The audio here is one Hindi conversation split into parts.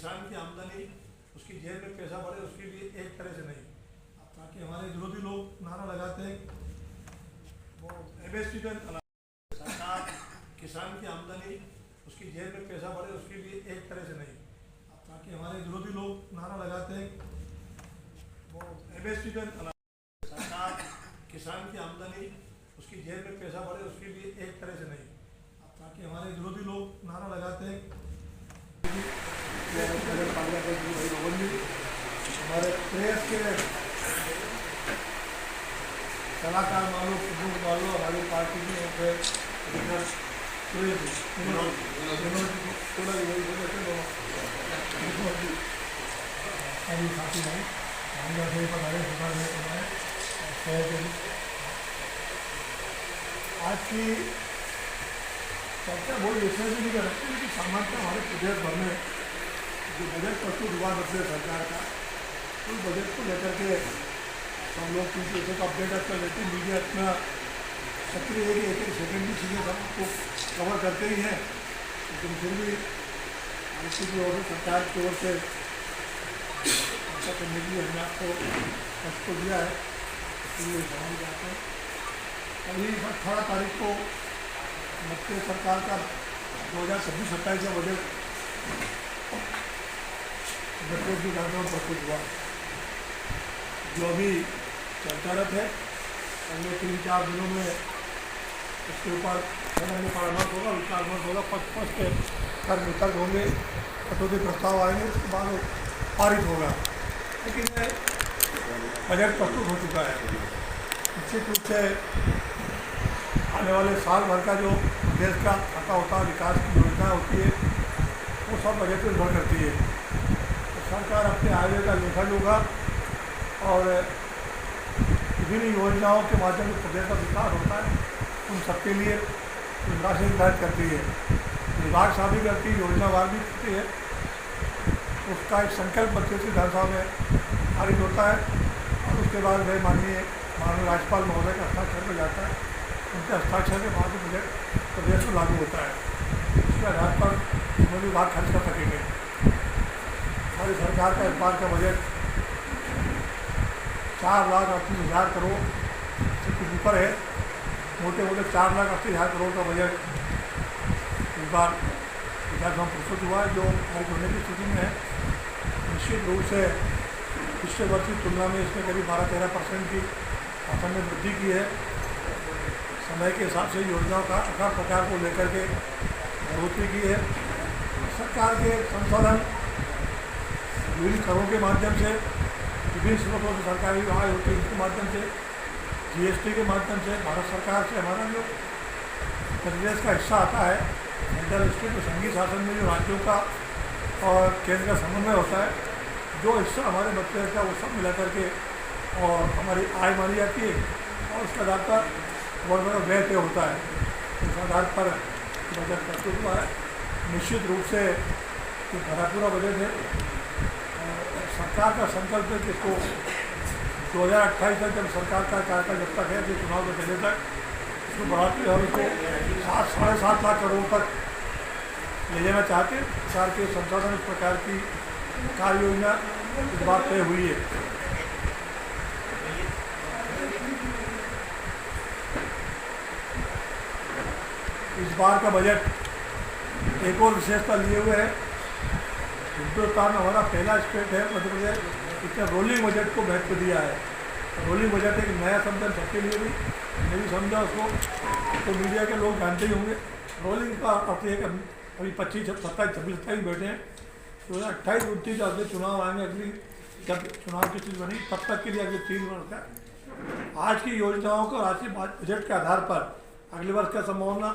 किसान की आमदनी उसकी जेब में पैसा बढ़े उसके लिए एक तरह से नहीं, ताकि हमारे विरोधी लोग नारा लगाते हैं वो एमएसपी पे सरकार किसान की आमदनी उसकी जेब में पैसा बढ़े उसके लिए एक तरह से नहीं, ताकि हमारे विरोधी लोग नारा लगाते हैं वो एमएसपी पे सरकार किसान की आमदनी उसकी जेब में पैसा बढ़े उसके लिए एक तरह से नहीं, ताकि हमारे विरोधी लोग नारा लगाते हैं हमारे प्रेस के सलाहकार मानो प्रमुख मानो हमारी पार्टी की साथी भाई आज की चर्चा बहुत विषय से नहीं कर रहे हैं कि सामान्य हमारे प्रदेश भर में जो बजट प्रस्तुत हुआ सबसे सरकार का उस बजट को लेकर के हम लोग क्योंकि एक अपडेट कर लेते हैं, मीडिया इतना सक्रिय है कि एक एक सेकेंड की चीज़ें सबको कवर करते ही हैं, लेकिन फिर भी आईसी की ओर से सरकार की ओर से ऐसा करने के लिए हमने आपको कष्ट को दिया है, इसलिए समझ जाते हैं। अभी 18 तारीख को मध्य सरकार का 2026-27 का बजट बजट की कार्यक्रम प्रस्तुत हुआ, जो अभी चर्चारत है। अगले 3-4 दिनों में इसके ऊपर सदन में परामर्श होगा, विचार विमर्श होगा, स्पष्ट तर्क वितर्क होंगे, कटौती प्रस्ताव आएंगे, उसके बाद पारित होगा। लेकिन बजट प्रस्तुत हो चुका है। निश्चित रूप से आने वाले साल भर का जो देश का खाता होता है, विकास की योजना होती है, वो सब बजट में निर्भर करती है। तो सरकार अपने आय का लेखा जोखा और विभिन्न योजनाओं के माध्यम से प्रदेश का विकास होता है, उन सबके लिए राशि निर्धारित करती है, विभाग शादी करती है, योजनावार भी करती है। उसका एक संकल्प बच्चे से विधानसभा में पारित होता है और उसके बाद वह माननीय राज्यपाल महोदय का हस्ताक्षर पर जाता है। उनके हस्ताक्षर के बाद बजट प्रदेश में लागू होता है। इसके आधार पर सभी विभाग खर्च कर सकेंगे। हमारी सरकार का इस बार का बजट 4,80,000 करोड़ से कुछ ऊपर है। मोटे 4,80,000 करोड़ का बजट इस बार विधानसभा प्रस्तुत हुआ है, जो पारित होने की स्थिति में है। निश्चित रूप से पिछले वर्ष की तुलना में इसमें करीब 12-13% की शासन ने वृद्धि की है। समय के हिसाब से योजनाओं का आकार प्रकार को लेकर के बढ़ोतरी की है। सरकार के संसाधन विभिन्न करों के माध्यम से, विभिन्न स्रोतों से सरकारी आय होती है, उसके माध्यम से, जीएसटी के माध्यम से, भारत सरकार से हमारा जो प्रदेश का हिस्सा आता है, सेंट्रल स्टेट और संघीय शासन में जो राज्यों का और केंद्र का समन्वय होता है, जो हिस्सा हमारे बच्चे का वो सब मिला करके और हमारी आय मानी जाती है और उसके आधार पर बहुत बड़ा व्यय तय होता है। इस आधार पर बजट प्रस्तुत हुआ है। निश्चित रूप से ये भरा पूरा बजट है। सरकार का संकल्प है कि इसको 2028 तक जब सरकार का कार्यकाल जब तक है, जो चुनाव के पहले तक इसको बढ़ाते हम इसको 7-7.5 लाख करोड़ तक ले जाना चाहते हैं। सरकार के संसाधन इस प्रकार की कार्य योजना इस बार तय हुई है। इस बार का बजट एक और विशेषता लिए हुए है। हिंदुस्तान में हमारा पहला स्टेट है मध्य प्रदेश, इसने रोलिंग बजट को महत्व दिया है। रोलिंग बजट एक नया शब्द सबके लिए भी मैं भी समझा उसको, तो मीडिया के लोग जानते ही होंगे। रोलिंग का अर्थ है कि अभी 25, 27, 26 बैठे हैं, 2028-29 अगले चुनाव आएंगे। अगली जब चुनाव की चीज़ बनी तब तक के लिए अगले 3 वर्ष का आज की योजनाओं को, आज के बजट के आधार पर अगले वर्ष का संभावना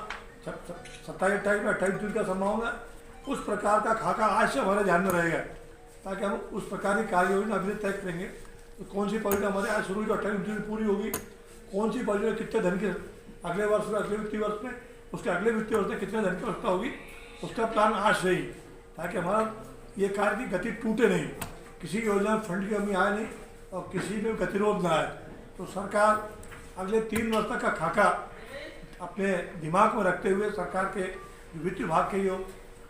27-28 में 28 का संभावना, उस प्रकार का खाका आज से हमारे ध्यान में रहेगा, ताकि हम उस प्रकार की कार्य योजना अभी तय करेंगे। तो कौन सी परियोजना हमारे आज शुरू हुई 28 में पूरी होगी, कौन सी परियोजना कितने धन के अगले वर्ष में, अगले वित्तीय वर्ष में, उसके अगले वित्तीय वर्ष में कितने धन की आवश्यकता होगी, उसका प्लान आज से ही, ताकि हमारा ये कार्य की गति टूटे नहीं, किसी योजना में फंड की कमी आए नहीं और किसी में गतिरोध ना आए। तो सरकार अगले 3 वर्ष तक का खाका अपने दिमाग में रखते हुए सरकार के वित्त विभाग के जो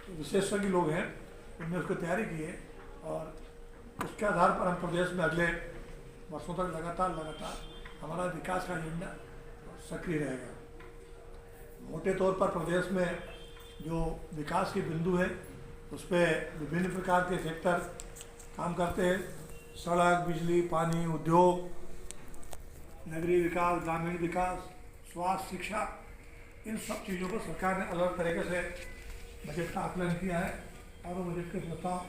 विशेषज्ञ लोग हैं उनने उसकी तैयारी की है और उसके आधार पर हम प्रदेश में अगले वर्षों तक लगातार हमारा विकास का एजेंडा सक्रिय रहेगा। मोटे तौर पर प्रदेश में जो विकास के बिंदु है उस पर विभिन्न प्रकार के सेक्टर काम करते हैं। सड़क, बिजली, पानी, उद्योग, नगरीय विकास, ग्रामीण विकास, स्वास्थ्य, शिक्षा, इन सब चीज़ों को सरकार ने अलग तरीके से बजट का आकलन किया है और वो बजट के प्रस्ताव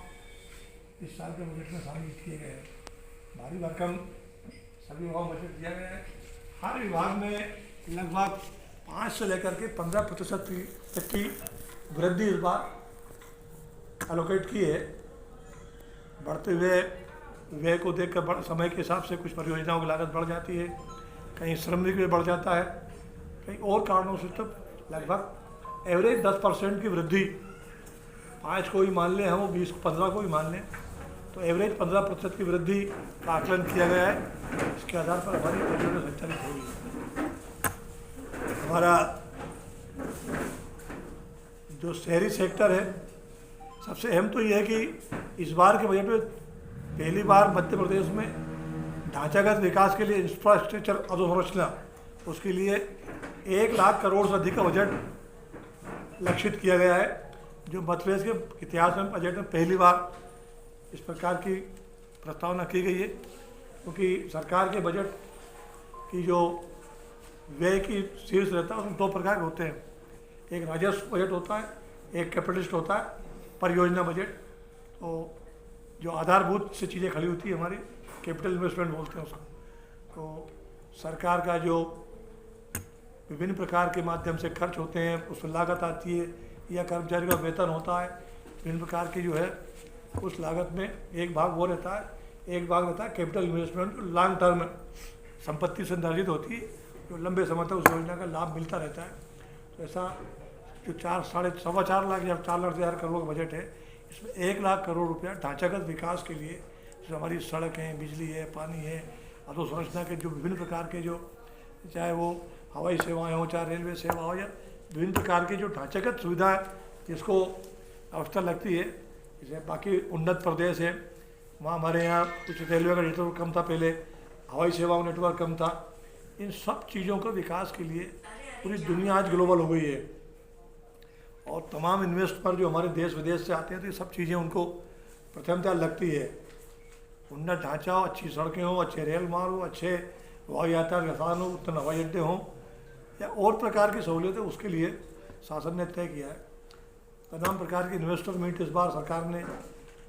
इस साल के बजट में शामिल किए गए हैं। भारी भरकम सभी विभागों में बजट दिया गया है। हर विभाग में लगभग 5 से लेकर के 15% तक की वृद्धि इस बार एलोकेट की है। बढ़ते हुए व्यय को देखकर समय के हिसाब से कुछ परियोजनाओं की लागत बढ़ जाती है, कहीं श्रम भी बढ़ जाता है, कहीं और कारणों से तो लगभग एवरेज 10% की वृद्धि, 5 को ही मान लें हम, 20-15 को ही मान लें, तो एवरेज 15% की वृद्धि का आकलन किया गया है। इसके आधार पर हमारी परियोजना संचालित होगी। हमारा जो शहरी सेक्टर है, सबसे अहम तो ये है कि इस बार के बजट में पहली बार मध्य प्रदेश में ढांचागत विकास के लिए इंफ्रास्ट्रक्चर अधोसंरचना, उसके लिए 1 लाख करोड़ से अधिक का बजट लक्षित किया गया है, जो मध्य प्रदेश के इतिहास में बजट में पहली बार इस प्रकार की प्रस्तावना की गई है। क्योंकि सरकार के बजट की जो व्यय की शीर्ष रहता है उसमें 2 प्रकार के होते हैं, एक राजस्व बजट होता है, एक कैपिटलिस्ट होता है परियोजना बजट। तो जो आधारभूत से चीज़ें खड़ी होती है हमारी, कैपिटल इन्वेस्टमेंट बोलते हैं उसको। तो सरकार का जो विभिन्न प्रकार के माध्यम से खर्च होते हैं उसमें लागत आती है, या कर्मचारी का वेतन होता है, विभिन्न प्रकार की जो है उस लागत में एक भाग वो रहता है, एक भाग रहता है कैपिटल इन्वेस्टमेंट, जो लॉन्ग टर्म संपत्ति से निर्धारित होती है, जो लंबे समय तक उस योजना का लाभ मिलता रहता है। तो ऐसा जो 4-4.25 लाख या 4 लाख करोड़ का बजट है, इसमें 1 लाख करोड़ रुपया ढांचागत विकास के लिए, जो हमारी सड़कें, बिजली है, पानी है, अधोसंरचना के जो विभिन्न प्रकार के जो, चाहे वो हवाई सेवाएं हो, चाहे रेलवे सेवा हो, या विभिन्न प्रकार की जो ढांचागत सुविधाएं जिसको आवश्यकता लगती है। जैसे बाकी उन्नत प्रदेश है, वहाँ हमारे यहाँ कुछ रेलवे का नेटवर्क कम था पहले, हवाई सेवाओं नेटवर्क कम था। इन सब चीज़ों का विकास के लिए पूरी दुनिया आज ग्लोबल हो गई है और तमाम इन्वेस्टर जो हमारे देश विदेश से आते हैं, तो ये सब चीज़ें उनको प्रथमता लगती है। उन्नत ढांचा हो, अच्छी सड़कें हो, अच्छे रेल मार्ग हो, अच्छे हवाई यातायात के साधन हो, उत्तम हवाई अड्डे हों, या और प्रकार की सहूलियतें, उसके लिए शासन ने तय किया है। तमाम प्रकार की इन्वेस्टर मीट इस बार सरकार ने,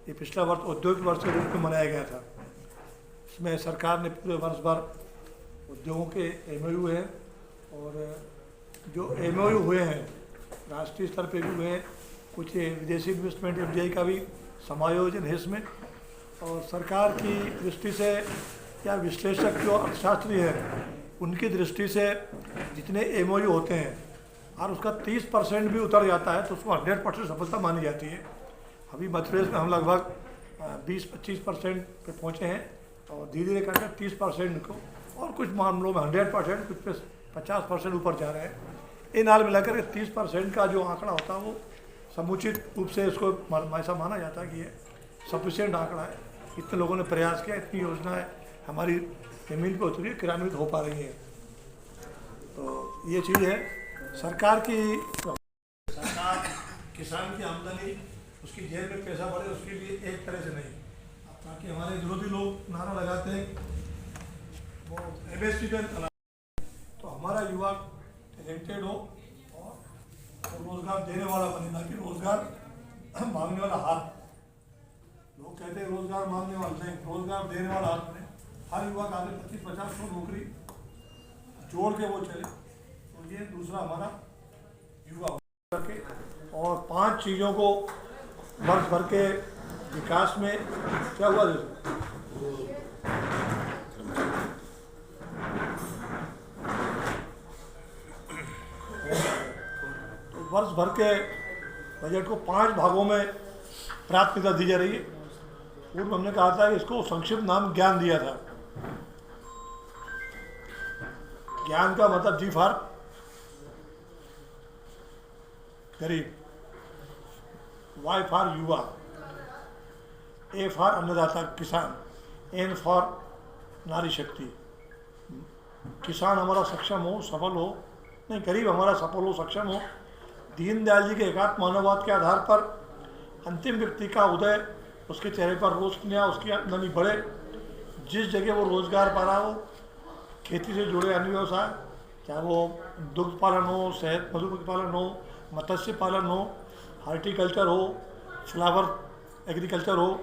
ये पिछला वर्ष औद्योगिक वर्ष के रूप में मनाया गया था। इसमें सरकार ने पूरे वर्ष भर उद्योगों के MOU हैं, और जो MOU हुए हैं राष्ट्रीय स्तर पे भी हुए हैं, कुछ विदेशी इन्वेस्टमेंट FDI का भी समायोजन है इसमें। और सरकार की दृष्टि से या विश्लेषक जो अर्थशास्त्री हैं उनकी दृष्टि से जितने MOU होते हैं और उसका 30% भी उतर जाता है तो उसको 100% सफलता मानी जाती है। अभी मध्य प्रदेश में हम लगभग 20-25% पे पहुँचे हैं और धीरे धीरे करके 30% को, और कुछ मामलों में 100%, कुछ पे 50% ऊपर जा रहे हैं। इन हाल मिलाकर के 30% का जो आंकड़ा होता है वो समुचित रूप से इसको ऐसा माना जाता है कि ये सफिशिएंट आंकड़ा है। इतने लोगों ने प्रयास किया, इतनी योजनाएं हमारी जमीन पर उतरी, क्रियान्वित हो पा रही हैं। तो ये चीज़ है सरकार किसान की आमदनी, उसकी जेब में पैसा बढ़े, उसके लिए एक तरह से नहीं, ताकि हमारे विरोधी लोग नारा लगाते हैं वो MSP पे, तो हमारा युवा टैलेंटेड हो और रोजगार देने वाला बने, ना कि रोजगार मांगने वाला हाथ। लोग कहते हैं रोजगार मांगने वाला नहीं, रोजगार देने वाला हाथ बने। हर युवा का आगे 25-50 नौकरी जोड़ के वो चले, तो ये दूसरा हमारा युवा करके, और 5 चीज़ों को वर्ष भर के विकास में क्या हुआ तो वर्ष भर के बजट को 5 भागों में प्राथमिकता दी जा रही है। पूर्व हमने कहा था कि इसको संक्षिप्त नाम ज्ञान दिया था। ज्ञान का मतलब G फॉर गरीब, Y फॉर युवा, ए फॉर अन्नदाता किसान, एन फॉर नारी शक्ति। किसान हमारा सक्षम हो, सफल हो, नहीं गरीब हमारा सफल हो, सक्षम हो। दीनदयाल जी के एकात्म मानववाद के आधार पर अंतिम व्यक्ति का उदय, उसके चेहरे पर रोशनियाँ, उसकी आमदनी बढ़े, जिस जगह वो रोजगार पा रहा हो, खेती से जुड़े अन्य व्यवसाय, चाहे वो दुग्ध पालन हो, शहद मधुमक्खी पालन हो, मत्स्य पालन हो, हार्टिकल्चर हो, फ्लावर एग्रीकल्चर हो,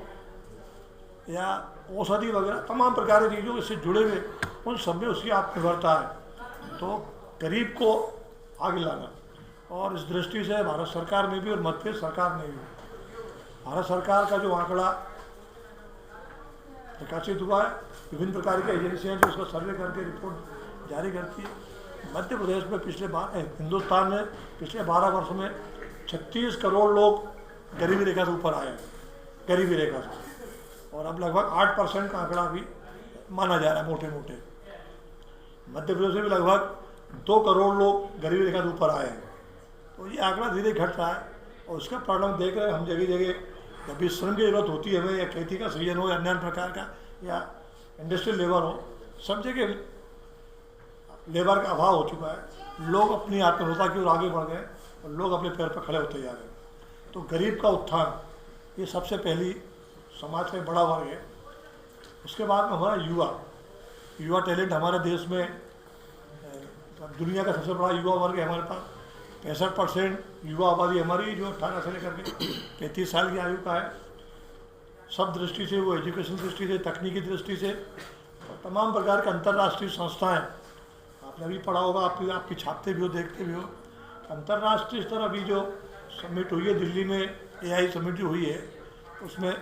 या औषधि वगैरह, तमाम प्रकार की चीज़ों से जुड़े हुए उन सब में उसकी आत्मनिर्भरता है। तो गरीब को आगे लाना, और इस दृष्टि से भारत सरकार में भी और मध्य प्रदेश सरकार में भी भारत सरकार का जो आंकड़ा प्रकाशित हुआ है, विभिन्न प्रकार की एजेंसियां जो उसका सर्वे करके रिपोर्ट जारी करती है, मध्य प्रदेश में हिंदुस्तान में पिछले 12 वर्ष में 36 करोड़ लोग गरीबी रेखा से ऊपर आए हैं, गरीबी रेखा से, और अब लगभग 8% का आंकड़ा भी माना जा रहा है मोटे मोटे। मध्य प्रदेश में भी लगभग 2 करोड़ लोग गरीबी रेखा से ऊपर आए हैं। तो ये आंकड़ा धीरे घट रहा है, और उसका परिणाम देख रहे हैं हम। जगह जगह जब भी श्रम की जरूरत होती है हमें, या खेती का सीजन हो, या अन्य प्रकार का, या इंडस्ट्रियल लेबर हो, सब जगह लेबर का अभाव हो चुका है। लोग अपनी आत्मनिर्भरता की ओर आगे बढ़ गए और लोग अपने पैर पर खड़े होते जा रहे हैं। तो गरीब का उत्थान ये सबसे पहली समाज का बड़ा वर्ग है। उसके बाद में हमारा युवा टैलेंट हमारे देश में, दुनिया का सबसे बड़ा युवा वर्ग है हमारे पास। 65% युवा आबादी हमारी जो 18 से लेकर के 35 साल की आयु का है। सब दृष्टि से, वो एजुकेशन दृष्टि से, तकनीकी दृष्टि से, और तमाम प्रकार के अंतर्राष्ट्रीय संस्थाएं, आपने अभी पढ़ा होगा, आपकी छापते भी हो, देखते भी हो। अंतर्राष्ट्रीय स्तर अभी जो समिट हुई है दिल्ली में, AI समिट जो हुई है, उसमें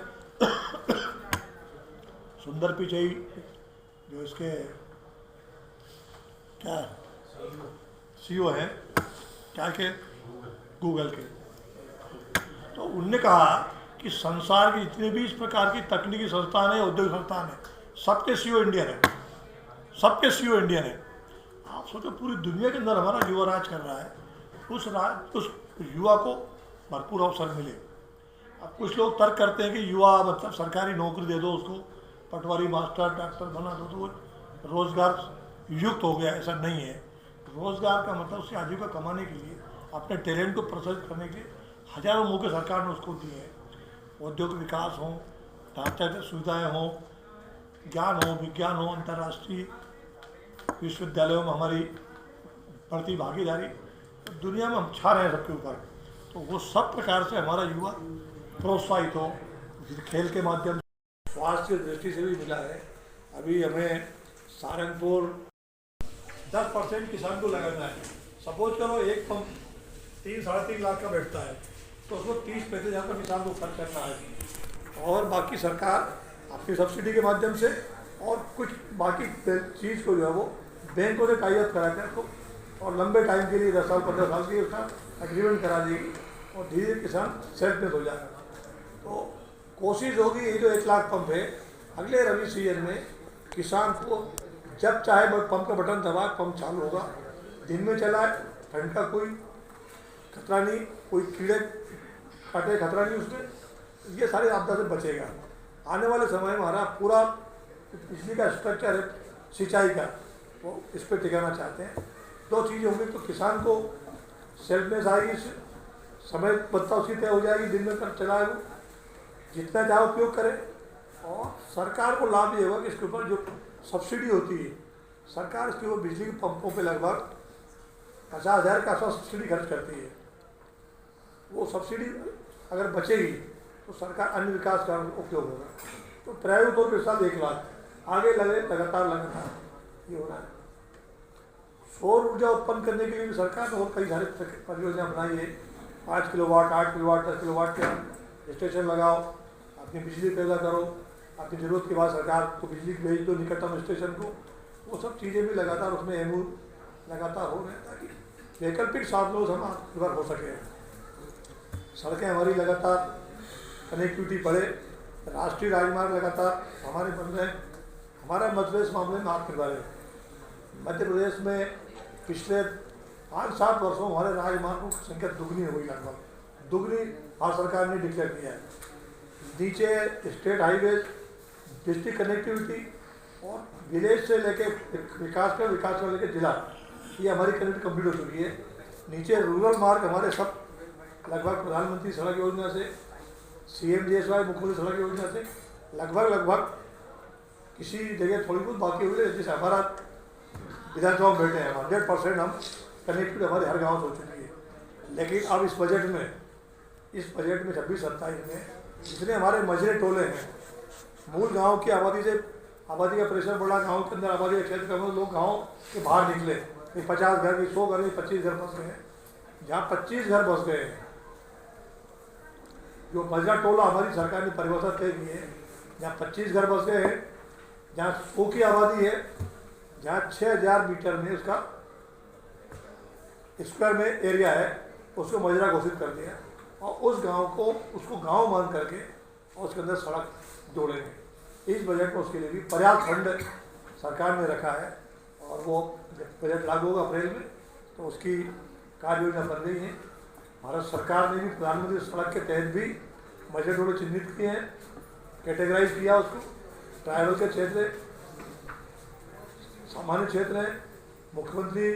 सुंदर पिचई जो इसके क्या CEO हैं, क्या के गूगल के, तो उनने कहा कि संसार की जितने भी इस प्रकार की तकनीकी संस्थान है, औद्योगिक संस्थान है, सबके CEO इंडियन है, सबके CEO इंडियन है। आप सोचो पूरी दुनिया के अंदर हमारा युवा राज कर रहा है, उस युवा को भरपूर अवसर मिले। अब कुछ लोग तर्क करते हैं कि युवा मतलब सरकारी नौकरी दे दो उसको, पटवारी, मास्टर, डॉक्टर बना दो तो वो रोजगार युक्त हो गया। ऐसा नहीं है। रोजगार का मतलब उससे आजीविका कमाने के लिए, अपने टैलेंट को प्रदर्शित करने के लिए हजारों मौके सरकार ने उसको दिए हैं। औद्योगिक विकास हो, ढांचागत सुविधाएँ हों, ज्ञान हो, विज्ञान हो, अंतर्राष्ट्रीय विश्वविद्यालयों में हमारी बढ़ती भागीदारी, दुनिया में हम छा रहे हैं सबके ऊपर। तो वो सब प्रकार से हमारा युवा प्रोत्साहित हो, खेल के माध्यम से, स्वास्थ्य की दृष्टि से भी मिला है। अभी हमें सहारनपुर 10% किसान को लगाना है। सपोज करो एक पंप 3-3.5 लाख का बैठता है, तो उसको 30-35 हज़ार का किसान को खर्च करना है, और बाकी सरकार अपनी सब्सिडी के माध्यम से और कुछ बाकी चीज़ को जो है वो बैंकों से टाई-अप करा कर उसको, और लंबे टाइम के लिए 10 साल 15 साल की उसका एग्रीमेंट करा देगी, और धीरे धीरे किसान सेल्फ मेड हो जाएगा। तो कोशिश होगी ये जो 1 लाख पंप है, अगले रबी सीजन में किसान को जब चाहे पंप का बटन दबाए, पंप चालू होगा, दिन में चलाए, ठंड का कोई खतरा नहीं, कोई कीड़े काटे खतरा नहीं उसमें, ये सारी आपदा से बचेगा। आने वाले समय में हमारा पूरा बिजली का स्ट्रक्चर है सिंचाई का, वो इस पर टिकाना चाहते हैं। 2 चीज़ें होंगी, तो किसान को सेल्फनेस आएगी, समय बदता उसकी तय हो जाएगी, दिन में कर चलाए वो जितना चाहे उपयोग करे, और सरकार को लाभ ये होगा कि इसके ऊपर जो सब्सिडी होती है, सरकार इसके ऊपर बिजली के पंपों पे लगभग 50,000 का सब्सिडी खर्च करती है। वो सब्सिडी अगर बचेगी तो सरकार अन्य विकास का उपयोग होगा। तो प्राइवेट तौर पर साल 1 लाख आगे लगे, लगातार ये हो रहा है। सौर ऊर्जा उत्पन्न करने के लिए भी सरकार ने और कई सारी परियोजना बनाई है। 5 किलोवाट, 8 किलोवाट, 10 किलोवाट के स्टेशन लगाओ, अपनी बिजली पैदा करो, अपनी ज़रूरत के बाद सरकार को बिजली भेज दो निकटतम स्टेशन को। वो सब चीज़ें भी लगातार उसमें एमओ लगातार हो रहे हैं, ताकि वैकल्पिक साधनों से हम आत्मनिर्भर हो सके। सड़कें हमारी लगातार कनेक्टिविटी बढ़े, राष्ट्रीय राजमार्ग लगातार हमारे बन रहे हैं। हमारा मध्य प्रदेश मामले में आत्मनिर्भर है। मध्य प्रदेश में पिछले 5-7 वर्षों हमारे राजमार्गों की संख्या दुगनी हो गई, लगभग दुगनी भारत सरकार ने डिक्लेयर किया है। नीचे स्टेट हाईवेज, डिस्ट्रिक्ट कनेक्टिविटी और विलेज से लेके विकास में लेके जिला, ये हमारी कनेक्ट कंप्लीट हो चुकी है। नीचे रूरल मार्ग हमारे सब लगभग प्रधानमंत्री सड़क योजना से, CMGSY मुख्यमंत्री सड़क योजना से लगभग किसी जगह थोड़ी बहुत बाकी हुई है, जैसे हमारा विधानसभा में बैठे हैं 100% हम कनेक्टिविटी हमारे हर गाँव से हो चुकी है। लेकिन अब इस बजट में 26-27 में जितने हमारे मजरे टोले हैं, मूल गांव की आबादी का प्रेशर बढ़ा, गांव के अंदर आबादी का क्षेत्र कम, लोग गांव के बाहर निकले, 50 घर, 100 घर, 25 घर बस गए हैं। जहाँ 25 घर बस गए हैं, जो मजरा टोला हमारी सरकार ने परिभाषा तय की है, जहाँ 25 घर बस गए हैं, जहाँ 100 की आबादी है, जहाँ 6000 मीटर में उसका स्क्वायर में एरिया है, उसको मजरा घोषित कर दिया और उस गांव को उसको गांव मान करके और उसके अंदर सड़क जोड़ेंगे। इस बजट में उसके लिए भी पर्याप्त फंड सरकार ने रखा है और वो जब बजट लागू होगा अप्रैल में तो उसकी कार्य योजना बन रही है। भारत सरकार ने भी प्रधानमंत्री सड़क के तहत भी मजरे टोले चिन्हित किए हैं, कैटेगराइज किया उसको, ट्राइबल के क्षेत्र, सामान्य क्षेत्र है, मुख्यमंत्री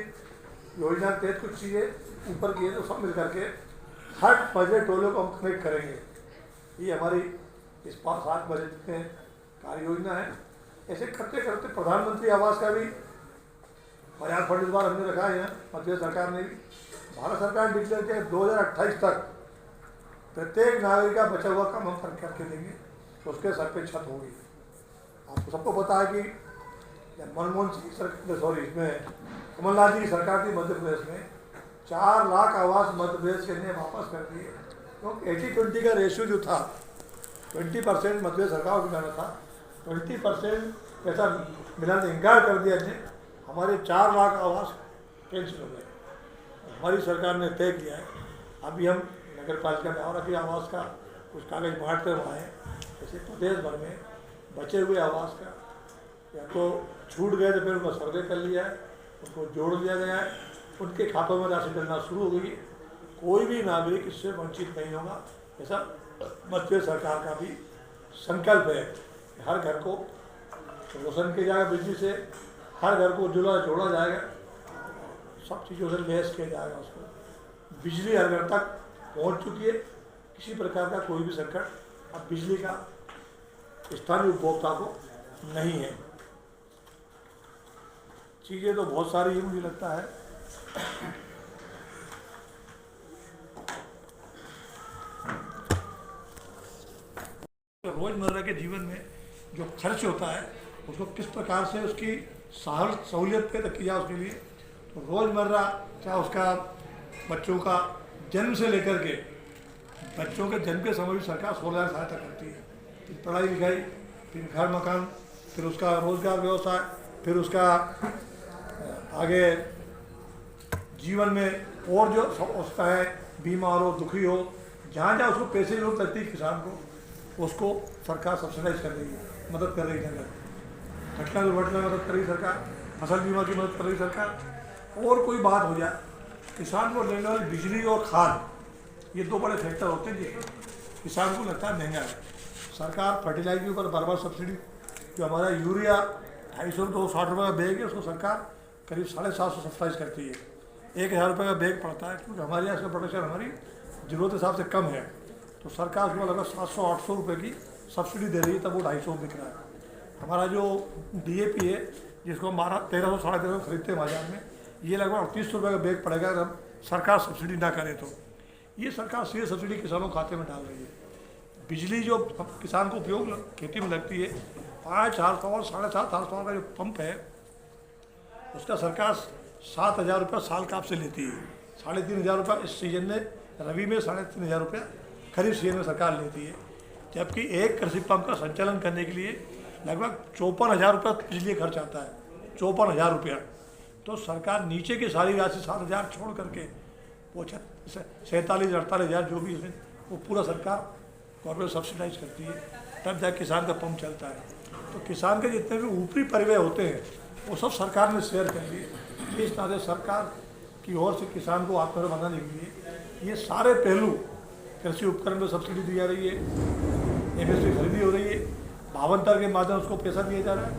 योजना के तहत कुछ चीज़ें ऊपर की है, तो सब मिल करके हर मजरे टोले को हम कनेक्ट करेंगे। ये हमारी इस 7 बजट में कार्य योजना है। ऐसे करते करते प्रधानमंत्री आवास का भी पर्याप्त फंड इस बार हमने रखा है यहाँ, मध्य सरकार ने भी, भारत सरकार ने डिक्लेयर किया 2028 तक प्रत्येक नागरिक का बचा हुआ काम हम करके देंगे, तो उसके सर पे छत होगी। आपको सबको पता है कि जब मनमोहन सिंह सरकार, इसमें कमलनाथ जी की सरकार थी मध्य प्रदेश में, 4 लाख आवास मध्य प्रदेश के लिए वापस कर दिए, क्योंकि 80-20 का रेशियो जो था, 20% मध्य प्रदेश सरकार को मिलाना था, 20% पैसा मिलाने से इनकार कर दिया ने, हमारे 4 लाख आवास कैंसिल हो गए। हमारी सरकार ने तय किया है अभी हम नगर पालिका में और अभी आवास का कुछ कागज बांटते हुए हैं, जैसे प्रदेश भर में बचे हुए आवास का या तो छूट गए तो फिर उनका सर्वे कर लिया है, उनको जोड़ लिया गया है, उनके खातों में राशि डलना शुरू हो गई है। कोई भी नागरिक इससे वंचित नहीं होगा, ऐसा मध्य प्रदेश सरकार का भी संकल्प है। हर घर को रोशन किया जाएगा बिजली से, हर घर को उज्ज्वला जोड़ा जाएगा, सब चीज़ों से लैस किया जाएगा उसको। बिजली हर घर तक पहुंच चुकी है, किसी प्रकार का कोई भी संकट अब बिजली का स्थानीय उपभोक्ता को नहीं है। चीज़ें तो बहुत सारी ही मुझे लगता है। तो रोज़मर्रा के जीवन में जो खर्च होता है उसको किस प्रकार से उसकी सहूलियत पे तक किया उसके लिए, तो रोज़मर्रा चाहे उसका बच्चों का जन्म से लेकर के बच्चों के जन्म के समय भी सरकार 16,000 सहायता करती है, फिर पढ़ाई लिखाई, फिर घर मकान, फिर उसका रोजगार व्यवसाय, फिर उसका आगे जीवन में और जो उसका है, बीमार हो, दुखी हो, जहाँ जहाँ उसको पैसे की जरूरत लगती है किसान को, उसको सरकार सब्सिडाइज कर रही है, मदद कर रही है। घटना दुर्घटना में मदद कर रही सरकार, फसल बीमा की मदद कर रही सरकार। और कोई बात हो जाए, किसान को लेने वाली बिजली और खाद, ये 2 बड़े फैक्टर होते हैं जिसको किसान को लगता है महंगा है। सरकार फर्टिलाइजर के ऊपर बार सब्सिडी, जो हमारा यूरिया 250-260 रुपये का बैग है, उसको सरकार करीब 750 सब्सिडाइज करती है। 1000 रुपये का बैग पड़ता है, क्योंकि हमारे यहाँ इसका प्रोडक्शन हमारी ज़रूरत के हिसाब से कम है, तो सरकार उसको लगभग 700-800 रुपये की सब्सिडी दे रही है, तब वो 250 बिक रहा है। हमारा जो DAP है, जिसको हम 1300-1350 खरीदते हैं बाजार में, ये लगभग 3800 रुपये का बैग पड़ेगा अगर हम सरकार सब्सिडी ना करे तो। ये सरकार सीधे सब्सिडी किसानों के खाते में डाल रही है। बिजली जो किसान को उपयोग खेती में लगती है, 5,500 और 7,500 का जो पंप है, उसका सरकार 7,000 रुपये साल का आपसे लेती है। 3,500 रुपये इस सीजन में, रबी में 3,500 रुपये खरीफ सीजन में सरकार लेती है, जबकि एक कृषि पंप का संचालन करने के लिए लगभग 54,000 रुपये बिजली खर्च आता है, 54,000 रुपया। तो सरकार नीचे की सारी राशि 7,000 छोड़ करके वो 47-48,000 जो भी है वो पूरा सरकार गवर्नमेंट सब्सिडाइज करती है, तब जाकर किसान का पंप चलता है। तो किसान के जितने भी ऊपरी परिव्यय होते हैं वो सब सरकार ने शेयर कर लिए। इस तरह से सरकार की ओर से किसान को आत्मनिर्भर बनाने के लिए ये सारे पहलू, कृषि उपकरण में सब्सिडी दी जा रही है, MSP खरीदी हो रही है, भावांतर के माध्यम से उसको पैसा दिया जा रहा है।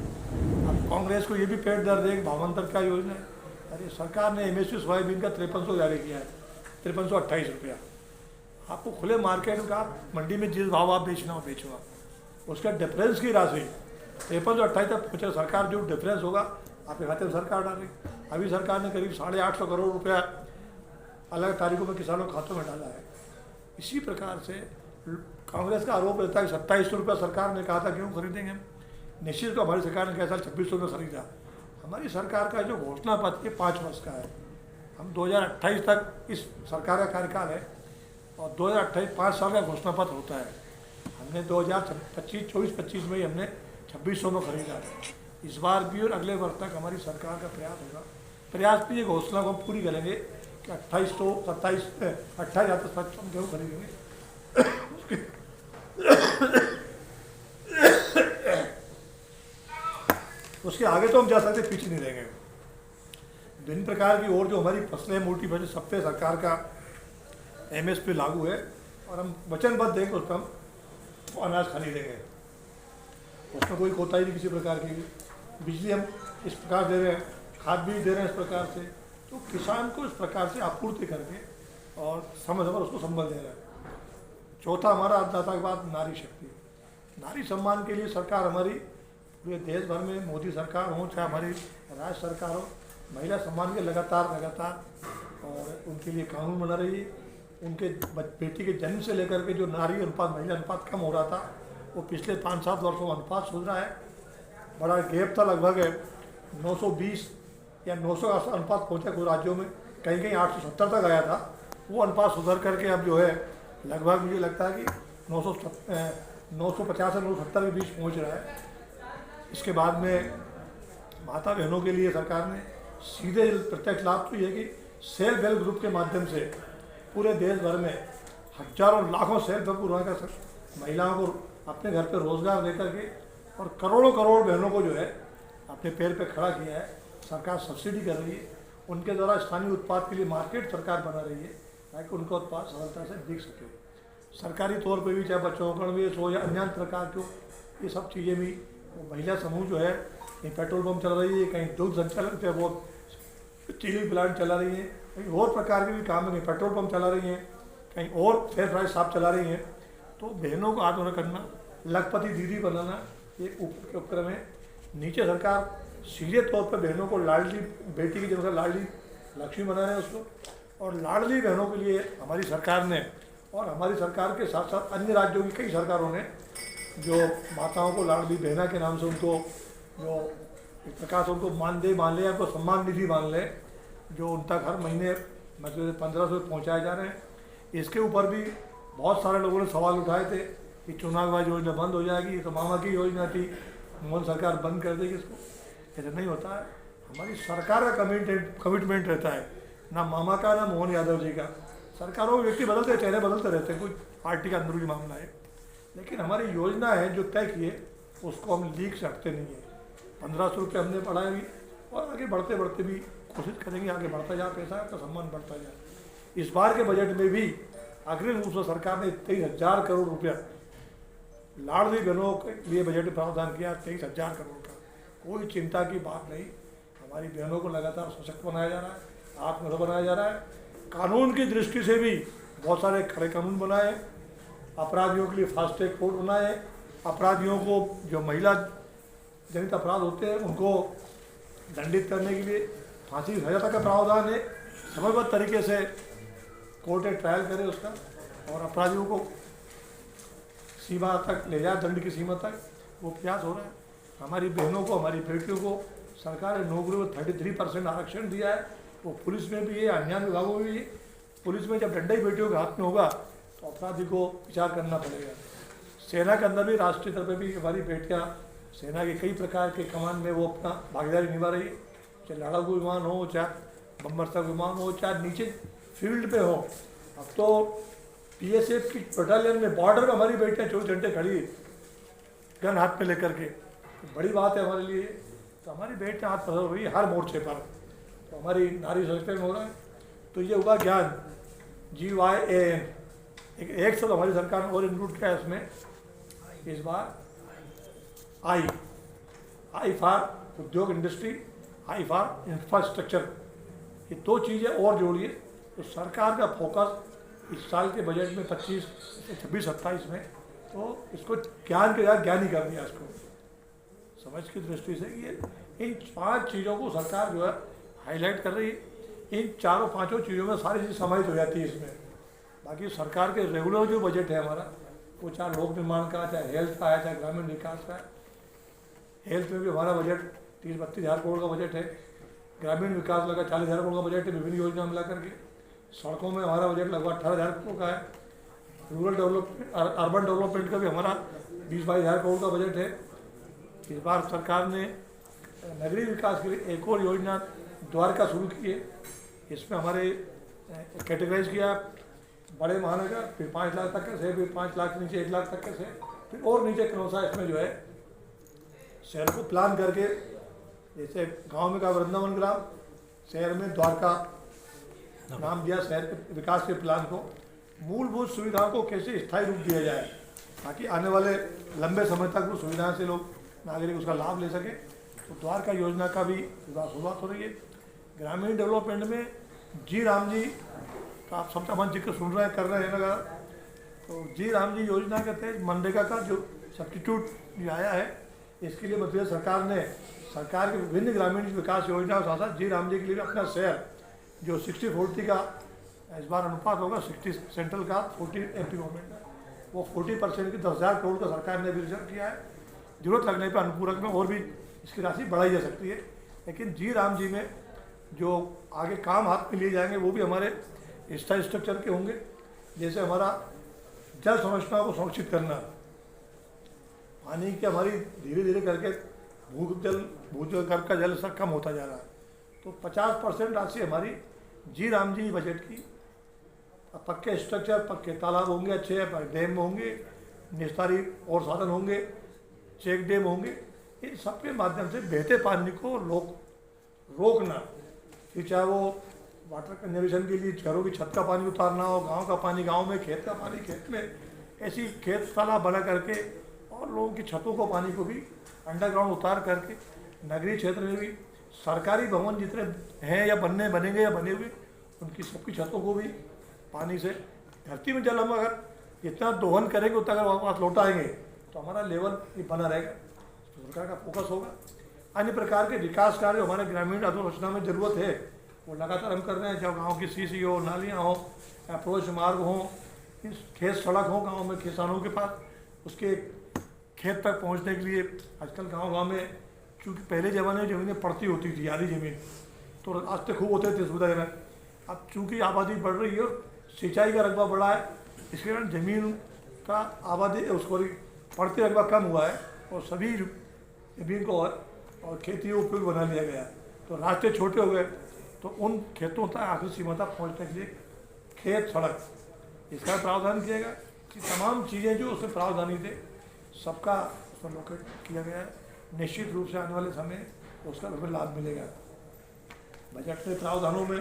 अब कांग्रेस को ये भी पेट दर्द है कि भावांतर क्या योजना है। अरे सरकार ने MSP सोयाबीन का 5300 जारी किया है, 5328 रुपया। आपको खुले मार्केट का मंडी में जिस भाव आप बेचना हो बेचो आप, उसका डिफरेंस की राशि 5328 तक पहुँचे। सरकार जो डिफरेंस होगा आपके खाते में सरकार डालेगी। अभी सरकार ने करीब 850 करोड़ रुपया अलग तारीखों में किसानों के खातों में डाला है। इसी प्रकार से कांग्रेस का आरोप रहता है कि 2700 रुपया सरकार ने कहा था क्यों खरीदेंगे। निश्चित तो हमारी सरकार ने कहा साल 2600 में खरीदा। हमारी सरकार का जो घोषणा पत्र 5 वर्ष का है, हम 2028 तक इस सरकार का कार्यकाल है और 2028 5 साल का घोषणा पत्र होता है। हमने 2024-25 में ही हमने 2600 में खरीदा है। इस बार भी और अगले वर्ष तक हमारी सरकार का प्रयास होगा। प्रयास की ये घोषणा को हम पूरी करेंगे कि 28,000 तक हम गेहूँ खरीदेंगे। उसके आगे तो हम जा सकते, पीछे नहीं रहेंगे। विभिन्न प्रकार की और जो हमारी फसलें मोटी फसलें सब पे सरकार का MSP लागू है और हम वचनबद्ध देंगे उस पर हम अनाज खरीदेंगे। उसमें कोई कोताही नहीं किसी प्रकार की। बिजली हम इस प्रकार दे रहे हैं, खाद बीज दे रहे हैं इस प्रकार से, तो किसान को इस प्रकार से आपूर्ति करके और समय समय उसको संबल दे रहा है। चौथा हमारा अन्नदाता के बाद नारी शक्ति। नारी सम्मान के लिए सरकार हमारी पूरे देश भर में, मोदी सरकार हो चाहे हमारी राज्य सरकार हो, महिला सम्मान के लगातार और उनके लिए कानून बना रही है। उनके बेटी के जन्म से लेकर के जो नारी अनुपात महिला अनुपात कम हो रहा था, वो पिछले 5-7 वर्षों में अनुपात सुधर रहा है। बड़ा गैप था, लगभग 920 या 900 का अनुपात पहुँचा कुछ राज्यों में, कहीं कहीं 870 तक आया था। वो अनुपात सुधर करके अब जो है लगभग मुझे लगता है कि 950 से 970 के बीच पहुँच रहा है। इसके बाद में माता बहनों के लिए सरकार ने सीधे प्रत्यक्ष लाभ तो ये है कि सेल्फ हेल्प ग्रुप के माध्यम से पूरे देश भर में हजारों लाखों सेल्फ हेल्प ग्रुप महिलाओं को अपने घर पे रोजगार देकर के और करोड़ों बहनों को जो है अपने पैर पे खड़ा किया है। सरकार सब्सिडी कर रही है, उनके द्वारा स्थानीय उत्पाद के लिए मार्केट सरकार बना रही है ताकि उनका उत्पाद सरलता से बिक सके। सरकारी तौर पे भी चाहे बच्चों का गणवेश हो या अन्य प्रकार के, ये सब चीज़ें भी महिला समूह जो है, कहीं पेट्रोल पंप चला रही है, कहीं दुग्ध संचालन पे वो चीनी प्लांट चला रही है, कहीं और प्रकार के भी काम है, कहीं पेट्रोल पंप चला रही हैं, कहीं और फेयर प्राइस शॉप चला रही हैं। तो बहनों को आत्मनिर्भर करना, लखपति दीदी बनाना, ये ऊपर के उपक्रम है। नीचे सरकार सीधे तौर पर बहनों को लाडली बेटी की जगह लाडली लक्ष्मी बना रहे हैं उसको। और लाडली बहनों के लिए हमारी सरकार ने और हमारी सरकार के साथ साथ अन्य राज्यों की कई सरकारों ने जो माताओं को लाडली बहना के नाम से उनको जो एक प्रकार से उनको मानदेय मान ले, उनको सम्मान निधि मान ले, जो उन तक हर महीने मतलब 1500 पहुँचाए जा रहे हैं। इसके ऊपर भी बहुत सारे लोगों ने सवाल उठाए थे कि चुनाव बाद योजना बंद हो जाएगी, तो मामा की योजना थी, मोदी सरकार बंद कर देगी इसको। ऐसा नहीं होता है। हमारी सरकार का कमिटमेंट रहता है, ना मामा का ना मोहन यादव जी का। सरकारों में व्यक्ति बदलते, चेहरे बदलते रहते हैं, कोई पार्टी का अंदरूनी मामला है, लेकिन हमारी योजना है जो तय किए उसको हम लीक से हटते नहीं है। 1500 रुपये हमने बढ़ाए भी और आगे बढ़ते बढ़ते भी कोशिश करेंगे, आगे बढ़ता जाए पैसा का सम्मान बढ़ता जाए। इस बार के बजट में भी अग्रिम रूप से सरकार ने 23,000 करोड़ रुपया लाडली बहनों के लिए बजट में प्रावधान किया, 23,000 करोड़ का। कोई चिंता की बात नहीं। हमारी बहनों को लगातार सशक्त बनाया जा रहा है, आत्मनिर्भर बनाया जा रहा है। कानून की दृष्टि से भी बहुत सारे खड़े कानून बनाए, अपराधियों के लिए फास्ट ट्रैक कोर्ट बनाए, अपराधियों को जो महिला जनित अपराध होते हैं उनको दंडित करने के लिए फांसी की सजा तक का प्रावधान है। समयबद्ध तरीके से कोर्ट ट्रायल करे उसका और अपराधियों को सीमा तक ले जाए, दंड की सीमा तक, वो प्रयास हो रहा है। हमारी बहनों को, हमारी बेटियों को सरकार ने नौकरियों में 33% आरक्षण दिया है। वो पुलिस में भी है, अन्य विभागों में भी है। पुलिस में जब डंडा ही बेटियों के हाथ में होगा तो अपराधी को विचार करना पड़ेगा। सेना के अंदर भी राष्ट्रीय स्तर पर भी हमारी बेटियाँ सेना के कई प्रकार के कमान में वो अपना भागीदारी निभा रही है, चाहे लड़ाकू विमान हो, चाहे बमबरसां विमान हो, चाहे नीचे फील्ड पे हो। अब तो PSF की बटालियन में बॉर्डर पर हमारी बेटियाँ 24 घंटे खड़ी है गन हाथ में लेकर के। तो बड़ी बात है हमारे लिए। तो हमारी बेटियाँ हाथ पकड़ रही है हर मोर्चे पर। तो हमारी नारी सशक्तिकरण हो रहा है। तो ये होगा ज्ञान, GYAN। एक शब्द हमारी सरकार ने और इंक्लूड किया है इसमें, इस बार आई फॉर उद्योग इंडस्ट्री, आई फॉर इंफ्रास्ट्रक्चर, ये दो चीज़ें और जोड़िए तो सरकार का फोकस इस साल के बजट में 26-27 में, तो इसको ज्ञान के साथ ज्ञान ही कर दिया इसको समझ की दृष्टि से। ये इन 5 चीज़ों को सरकार जो है हाईलाइट कर रही है। इन 4-5 चीज़ों में सारी चीज़ समाहित हो जाती है इसमें। बाकी सरकार के रेगुलर जो बजट है हमारा, वो चाहे लोक निर्माण का, चाहे हेल्थ का है, चाहे ग्रामीण विकास का है। हेल्थ में भी हमारा बजट 30-32 हज़ार करोड़ का बजट है। ग्रामीण विकास लगा 40 हज़ार करोड़ का बजट है विभिन्न योजना मिला करके। सड़कों में हमारा बजट लगभग 18 हज़ार करोड़ का है। रूरल डेवलपमेंट, अर्बन डेवलपमेंट का भी हमारा 20-22 हज़ार करोड़ का बजट है। इस बार सरकार ने नगरीय विकास के लिए एक और योजना द्वारका शुरू की है। इसमें हमारे कैटेगराइज किया बड़े महानगर, फिर 5 लाख तक के से, फिर 5 लाख से नीचे 1 लाख तक के से, फिर और नीचे क्रमशः इसमें जो है शहर को प्लान करके, जैसे गांव में का वृंदावन ग्राम, शहर में द्वारका नाम दिया शहर के विकास के प्लान को। मूलभूत सुविधाओं को कैसे स्थायी रूप दिया जाए ताकि आने वाले लंबे समय तक वो सुविधाएं से लोग नागरिक उसका लाभ ले सके, तो द्वारका योजना का भी शुरुआत हो रही है। ग्रामीण डेवलपमेंट में जी राम जी का आप सब तमाम जिक्र सुन रहे हैं, कर रहे हैं लगा, तो जी राम जी योजना के तहत मनरेगा का जो सब्स्टिट्यूट आया है, इसके लिए मध्य सरकार ने सरकार के विभिन्न ग्रामीण विकास योजनाओं के साथ साथ जी राम जी के लिए अपना शेयर जो 60-40 का इस बार अनुपात होगा, 60 सेंट्रल का, 40 एमपी गवर्नमेंट का, वो 40% की 10,000 करोड़ का सरकार ने भी रिजर्व किया है। जरूरत लगने पर अनुपूरक में और भी इसकी राशि बढ़ाई जा सकती है। लेकिन जी राम जी में जो आगे काम हाथ में लिए जाएंगे वो भी हमारे इंफ्रास्ट्रक्चर के होंगे। जैसे हमारा जल संरचना को संरक्षित करना, पानी की हमारी धीरे धीरे करके भूजल का जल स्तर कम होता जा रहा है, तो 50% राशि हमारी जी राम जी बजट की पक्के स्ट्रक्चर, पक्के तालाब होंगे, अच्छे डैम होंगे, निस्तारी और साधन होंगे, चेक डैम होंगे, इन सबके माध्यम से बहते पानी को रोकना, कि चाहे वो वाटर कंजर्वेशन के लिए घरों की छत का पानी उतारना हो, गांव का पानी गांव में, खेत का पानी खेत में, ऐसी खेत तालाब बना करके और लोगों की छतों को पानी को भी अंडरग्राउंड उतार करके नगरीय क्षेत्र में भी सरकारी भवन जितने हैं या बनेंगे या बने हुए, उनकी सबकी छतों को भी पानी से, धरती में जल हम अगर जितना दोहन करेंगे उतना अगर वापस लौटाएंगे तो हमारा लेवल ये बना रहेगा। सरकार का फोकस होगा। अन्य प्रकार के विकास कार्य हमारे ग्रामीण अधोसंरचना में ज़रूरत है वो लगातार हम कर रहे हैं, चाहे गाँव की सीसी हो, नालियाँ हो, अप्रोच मार्ग हो, खेत सड़क हो, गाँव में किसानों के पास उसके खेत तक पहुँचने के लिए आजकल गाँव में, क्योंकि पहले ज़माने में ज़मीनें पड़ती होती थी, आधी ज़मीन तो रास्ते खूब होते थे सुविधाजनक। अब चूँकि आबादी बढ़ रही है और सिंचाई का रकबा बढ़ा है, इसके कारण ज़मीन का आबादी उसको पड़ते रकबा कम हुआ है और सभी ज़मीन को और खेती उपयोग बना लिया गया, तो रास्ते छोटे हो गए, तो उन खेतों तक आखिरी सीमा तक पहुँचने के लिए खेत सड़क इसका प्रावधान किया गया कि तमाम चीज़ें जो उसमें प्रावधानी थे सबका उसमें लोकेट किया गया है। निश्चित रूप से आने वाले समय उसका हमें लाभ मिलेगा। बजट में प्रावधानों में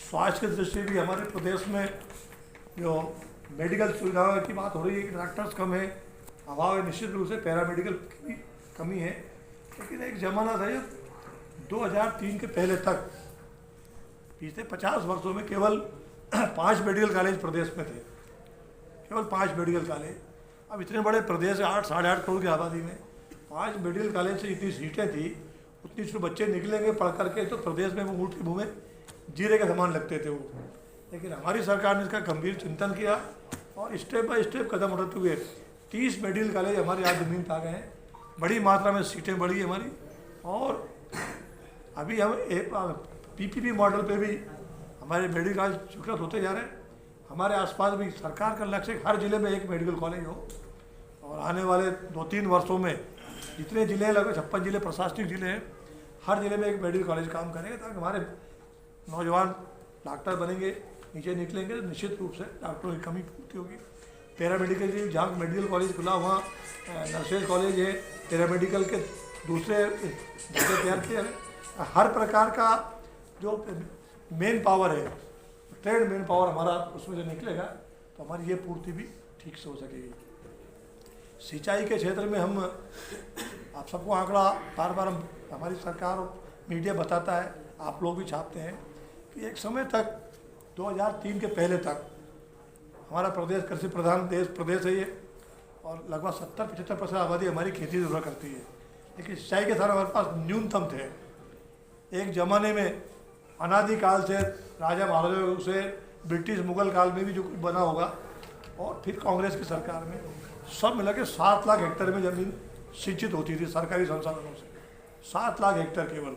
स्वास्थ्य की दृष्टि भी हमारे प्रदेश में जो मेडिकल सुविधाओं की बात हो रही है कि डॉक्टर्स कम है, अभाव है, निश्चित रूप से पैरामेडिकल की कमी है। लेकिन एक ज़माना था जब 2003 के पहले तक पिछले 50 वर्षों में केवल 5 मेडिकल कॉलेज प्रदेश में थे, केवल 5 मेडिकल कॉलेज। अब इतने बड़े प्रदेश 8-8.5 करोड़ की आबादी में 5 मेडिकल कॉलेज से इतनी सीटें थी, उतनी से बच्चे निकलेंगे पढ़ करके तो प्रदेश में वो ऊँट की मुँह में जीरे के समान लगते थे वो। लेकिन हमारी सरकार ने इसका गंभीर चिंतन किया और स्टेप बाय स्टेप कदम उठाते हुए 30 मेडिकल कॉलेज हमारे यहाँ ज़मीन पे आ गए हैं, बड़ी मात्रा में सीटें बढ़ी हमारी। और अभी हम PPP मॉडल पे भी हमारे मेडिकल कॉलेज स्वीकृत होते जा रहे हैं। हमारे आसपास भी सरकार का लक्ष्य है हर ज़िले में एक मेडिकल कॉलेज हो, और आने वाले 2-3 वर्षों में जितने ज़िले लगभग 56 ज़िले प्रशासनिक ज़िले हैं, हर ज़िले में एक मेडिकल कॉलेज काम करेंगे ताकि हमारे नौजवान डॉक्टर बनेंगे, नीचे निकलेंगे तो निश्चित रूप से डॉक्टरों की कमी पूर्ति होगी। पैरामेडिकल जी जहाँ मेडिकल कॉलेज खुला वहाँ नर्सेज कॉलेज है, पैरामेडिकल के दूसरे तैयार किए हैं। हर प्रकार का जो मेन पावर है, ट्रेड मेन पावर हमारा उसमें से निकलेगा तो हमारी ये पूर्ति भी ठीक से हो सकेगी। सिंचाई के क्षेत्र में हम, आप सबको आंकड़ा बार बार हमारी सरकार और मीडिया बताता है, आप लोग भी छापते हैं कि एक समय तक 2003 के पहले तक हमारा प्रदेश कृषि प्रधान प्रदेश है ये, और लगभग 70-75% आबादी हमारी खेती से जुड़ा करती है। लेकिन सिंचाई के साथ हमारे पास न्यूनतम थे। एक ज़माने में अनादिकाल से राजा महाराजाओं से ब्रिटिश मुगल काल में भी जो कुछ बना होगा, और फिर कांग्रेस की सरकार में सब मिला के 7 लाख हेक्टेयर में ज़मीन सिंचित होती थी सरकारी संसाधनों से। 7 लाख हेक्टेयर केवल।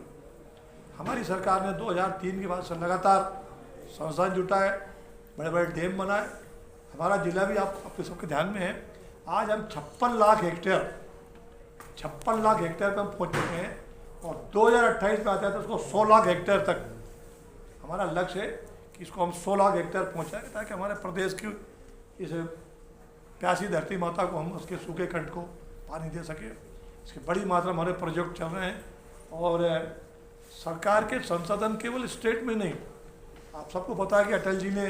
हमारी सरकार ने 2003 के बाद से लगातार संसाधन जुटाए, बड़े बड़े डैम बनाए। हमारा जिला भी आपके सबके ध्यान में है। आज हम 56 लाख हेक्टेयर पर हम पहुँच चुके हैं, और 2028 में आता है तो उसको 100 लाख हेक्टेयर तक हमारा लक्ष्य है कि इसको हम 100 लाख हेक्टेयर पहुँचाएँ, ताकि हमारे प्रदेश की इस प्यासी धरती माता को हम उसके सूखे कंठ को पानी दे सके। इसकी बड़ी मात्रा में हमारे प्रोजेक्ट चल रहे हैं, और सरकार के संसाधन केवल स्टेट में नहीं, आप सबको पता है कि अटल जी ने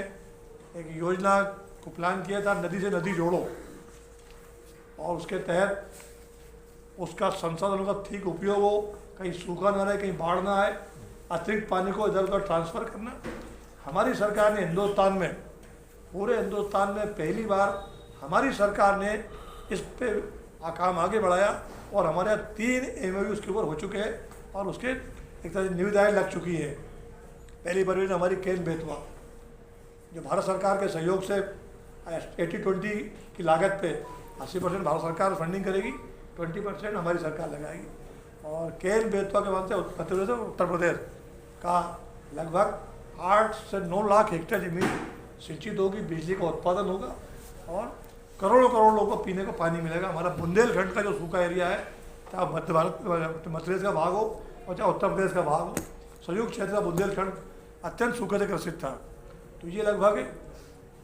एक योजना को प्लान किया था, नदी से नदी जोड़ो, और उसके तहत उसका संसाधनों का ठीक उपयोग हो, कहीं सूखा ना रहे, कहीं बाढ़ ना आए, अतिरिक्त पानी को इधर उधर ट्रांसफ़र करना। हमारी सरकार ने हिंदुस्तान में, पूरे हिंदुस्तान में पहली बार हमारी सरकार ने इस पे काम आगे बढ़ाया, और हमारे 3 MOU उसके ऊपर हो चुके हैं, और उसके एक तरह से निविदाएँ लग चुकी है। पहली परियोजना हमारी केन बेतवा, जो भारत सरकार के सहयोग से 80-20 की लागत पे 80% भारत सरकार फंडिंग करेगी, 20% हमारी सरकार लगाएगी। और केन बेतवा के माध्यम से उत्तर प्रदेश का लगभग 8 से 9 लाख हेक्टेयर जमीन सिंचित होगी, बिजली का उत्पादन होगा, और करोड़ों लोगों को पीने को पानी मिलेगा। हमारा बुंदेलखंड का जो सूखा एरिया है, चाहे मध्य प्रदेश का भाग हो और चाहे उत्तर प्रदेश का भाग हो, संयुक्त क्षेत्र का बुंदेलखंड अत्यंत सूखे से ग्रसित था। तो ये लगभग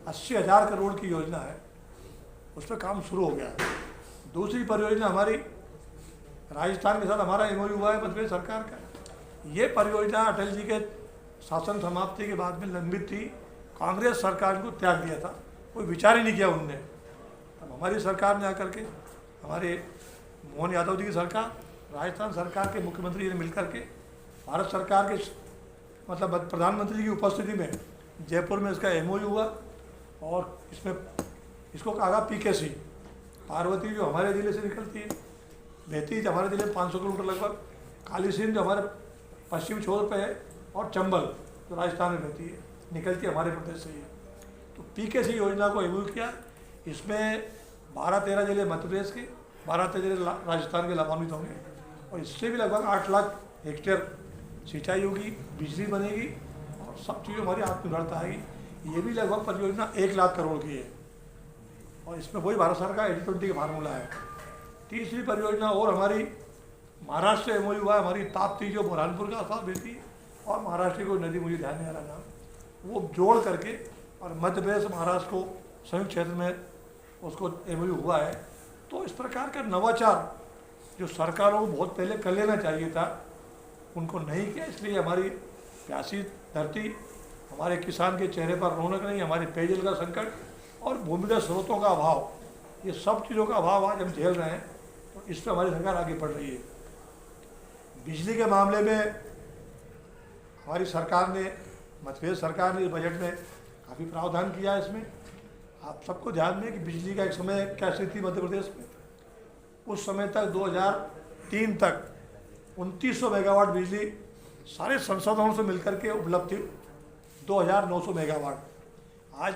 80,000 करोड़ की योजना है, उस पर काम शुरू हो गया है। दूसरी परियोजना हमारी राजस्थान के साथ हमारा MOU हुआ है मध्य प्रदेश सरकार का। ये परियोजना अटल जी के शासन समाप्ति के बाद में लंबित थी, कांग्रेस सरकार को त्याग दिया था, कोई विचार ही नहीं किया उनने। अब हमारी सरकार ने आकर के, हमारे मोहन यादव जी की सरकार, राजस्थान सरकार के मुख्यमंत्री जी ने मिलकर के, भारत सरकार के मतलब प्रधानमंत्री की उपस्थिति में जयपुर में इसका MOU हुआ, और इसमें इसको कहा PKC। पार्वती जो हमारे ज़िले से निकलती है, बेहती जो हमारे ज़िले में 500 किलोमीटर लगभग, काली सिंध जो हमारे पश्चिमी छोर पे है, और चंबल जो राजस्थान में रहती है, निकलती है हमारे प्रदेश से ही। तो PKC योजना को MOU किया। इसमें 12-13 जिले मध्य प्रदेश के, 12-13 जिले राजस्थान के लाभान्वित होंगे, और इससे भी लगभग 8 लाख हेक्टेयर सिंचाई होगी, बिजली बनेगी, और सब चीज़ें हमारी आत्मनिर्भरता आएगी। ये भी लगभग परियोजना 1 लाख करोड़ की है, और इसमें वही भारत सरकार का 80-20 का फार्मूला है। तीसरी परियोजना और हमारी महाराष्ट्र से MOU हुआ है, हमारी ताप्ती जो बुरहानपुर का साथ बेहती है, और महाराष्ट्र की कोई नदी मुझे ध्यान नहीं आ रहा नाम, वो जोड़ करके, और मध्य प्रदेश महाराष्ट्र को संयुक्त क्षेत्र में उसको MOU हुआ है। तो इस प्रकार का नवाचार जो सरकारों को बहुत पहले कर लेना चाहिए था, उनको नहीं किया। इसलिए हमारी प्यासी धरती, हमारे किसान के चेहरे पर रौनक नहीं, हमारे पेयजल का संकट और भूमिगत स्रोतों का अभाव, ये सब चीज़ों का अभाव आज हम झेल रहे हैं। तो इस पर हमारी सरकार आगे बढ़ रही है। बिजली के मामले में हमारी सरकार ने, मध्य प्रदेश सरकार ने इस बजट में काफ़ी प्रावधान किया है। इसमें आप सबको ध्यान में कि बिजली का एक समय क्या स्थिति मध्य प्रदेश में, उस समय तक 2003 तक 2900 मेगावाट बिजली सारे संसाधनों से मिलकर के उपलब्ध थी, 2900 मेगावाट। आज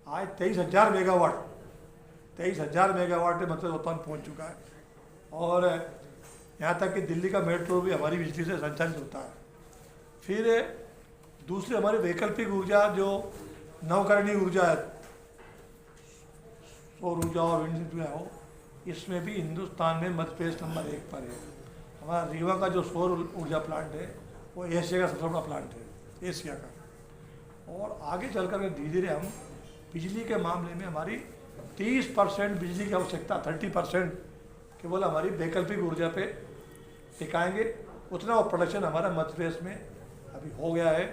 23,000 मेगावाट में मतलब उत्पादन पहुँच चुका है, और यहाँ तक कि दिल्ली का मेट्रो भी हमारी बिजली से संचालित होता है। फिर दूसरी हमारी वैकल्पिक ऊर्जा जो नवकरणीय ऊर्जा है, सौर ऊर्जा और विंड ऊर्जा हो, इसमें भी हिंदुस्तान में मध्य प्रदेश नंबर 1 पर है। हमारा रीवा का जो सौर ऊर्जा प्लांट है वो एशिया का सबसे बड़ा प्लांट है, एशिया का। और आगे चल कर धीरे धीरे हम बिजली के मामले में हमारी 30% बिजली की आवश्यकता, 30% केवल हमारी वैकल्पिक ऊर्जा पे टिकाएंगे। उतना वो प्रोडक्शन हमारा मध्य प्रदेश में अभी हो गया है,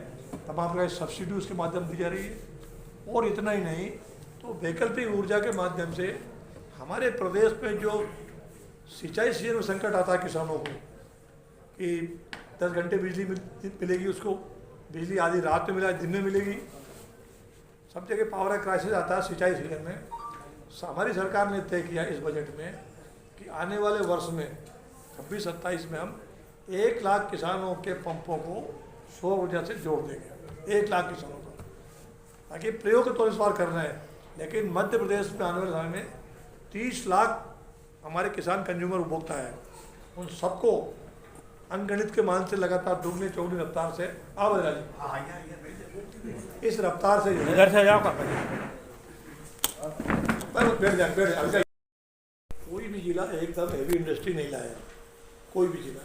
तमाम प्रकार की सब्सिडी उसके माध्यम दी जा रही है। और इतना ही नहीं, तो वैकल्पिक ऊर्जा के माध्यम से हमारे प्रदेश में जो सिंचाई सीजन में संकट आता है किसानों को कि 10 घंटे बिजली मिलेगी, उसको बिजली आधी रात में मिला दिन में मिलेगी, सब जगह पावर क्राइसिस आता है सिंचाई सीजन में। हमारी सरकार ने तय किया इस बजट में कि आने वाले वर्ष में 26-27 में हम 1 लाख किसानों के पंपों को सौर ऊर्जा से जोड़ देंगे, 1 लाख किसानों को, ताकि प्रयोग के तौर पर करना है। लेकिन मध्य प्रदेश में आने वाले समय में 30 लाख हमारे किसान कंज्यूमर उपभोक्ता है, उन सबको अनगणित के मान से लगातार दुगनी चौगुनी रफ्तार से इस रफ्तार से इधर से जाओ बैठ जाए। कोई भी जिला एकदम हेवी इंडस्ट्री नहीं लाया, कोई भी जिला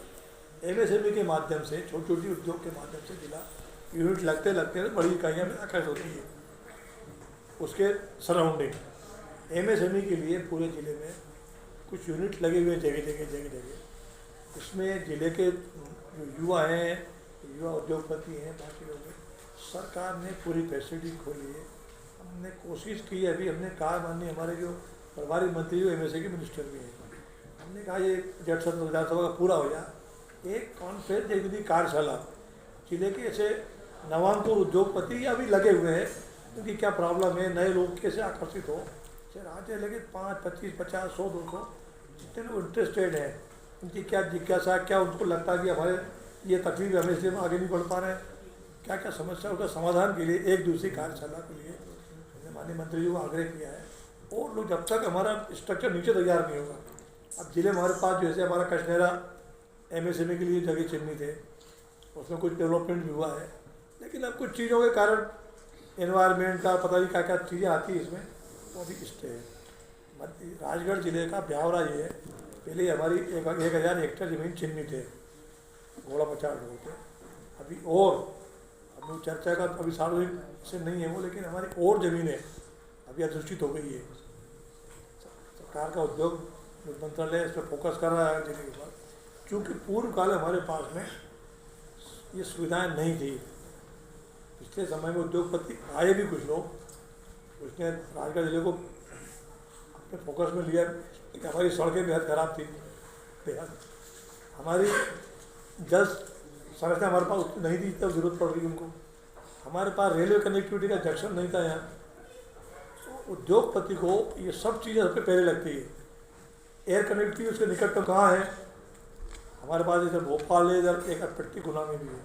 MSME के माध्यम से, छोटी छोटी उद्योग के माध्यम से जिला यूनिट लगते लगते बड़ी इकाइयाँ में आकर्षित होती है। उसके सराउंडिंग MSME के लिए पूरे ज़िले में कुछ यूनिट लगे हुए जगह। इसमें ज़िले के जो युवा हैं, युवा उद्योगपति हैं, बाकी लोग हैं, सरकार ने पूरी फैसिलिटी खोली है। हमने कोशिश की, अभी हमने कहा, माननीय हमारे जो प्रभारी मंत्री जो MSME के मिनिस्टर भी हैं, हमने कहा ये जट सत्र विधानसभा का पूरा हो जाए, एक कॉन्फ्रेंस, एक दिन कार्यशाला जिले के ऐसे नवांकुर उद्योगपति अभी लगे हुए हैं, उनकी क्या प्रॉब्लम है, नए लोग कैसे आकर्षित हो, चाहे राज्य लगे 5, 25, 50, 100, 200 जितने लोग इंटरेस्टेड हैं, उनकी क्या जिज्ञासा, क्या उनको लगता है कि हमारे ये तकलीफ हमें इसलिए आगे नहीं बढ़ पा रहे हैं, क्या क्या समस्या, उसका समाधान के लिए एक दूसरी कार्यशाला के लिए हमने माननीय मंत्री जी को आग्रह किया है। और लोग जब तक हमारा स्ट्रक्चर नीचे तैयार नहीं होगा, अब जिले हमारे पास जैसे हमारा कश्नेरा MSME के लिए जगह चिन्हित है, उसमें कुछ डेवलपमेंट भी हुआ है, लेकिन अब कुछ चीज़ों के कारण एनवायरनमेंट का पता नहीं क्या क्या चीज़ें आती है इसमें, वो अभी स्टे है। राजगढ़ जिले का ब्यावरा ये है, पहले हमारी 1000 हेक्टेयर ज़मीन चिन्हित है घोड़ा पचाड़ रोड पे, अभी और अभी चर्चा का अभी सार्वजनिक से नहीं है वो, लेकिन हमारी और ज़मीनें अभी अधिसूचित हो गई है। सरकार का उद्योग मंत्रालय इस पर फोकस कर रहा है जिले के पास, क्योंकि पूर्व काल हमारे पास में ये सुविधाएं नहीं थी। पिछले समय में उद्योगपति आए भी कुछ लोग, उसने राजगढ़ जिले को अपने फोकस में लिया कि हमारी सड़कें बेहद ख़राब थी, बेहद हमारी जल संरचना हमारे पास उतनी नहीं थी, तब जरूरत पड़ रही उनको, हमारे पास रेलवे कनेक्टिविटी का जंक्शन नहीं था यहाँ। तो उद्योगपति को ये सब चीज़ें सबसे पहले लगती है। एयर कनेक्टिविटी उसके निकटतम कहाँ है, हमारे पास जैसे भोपाल है, इधर एक अटपट्टी गुना में भी है।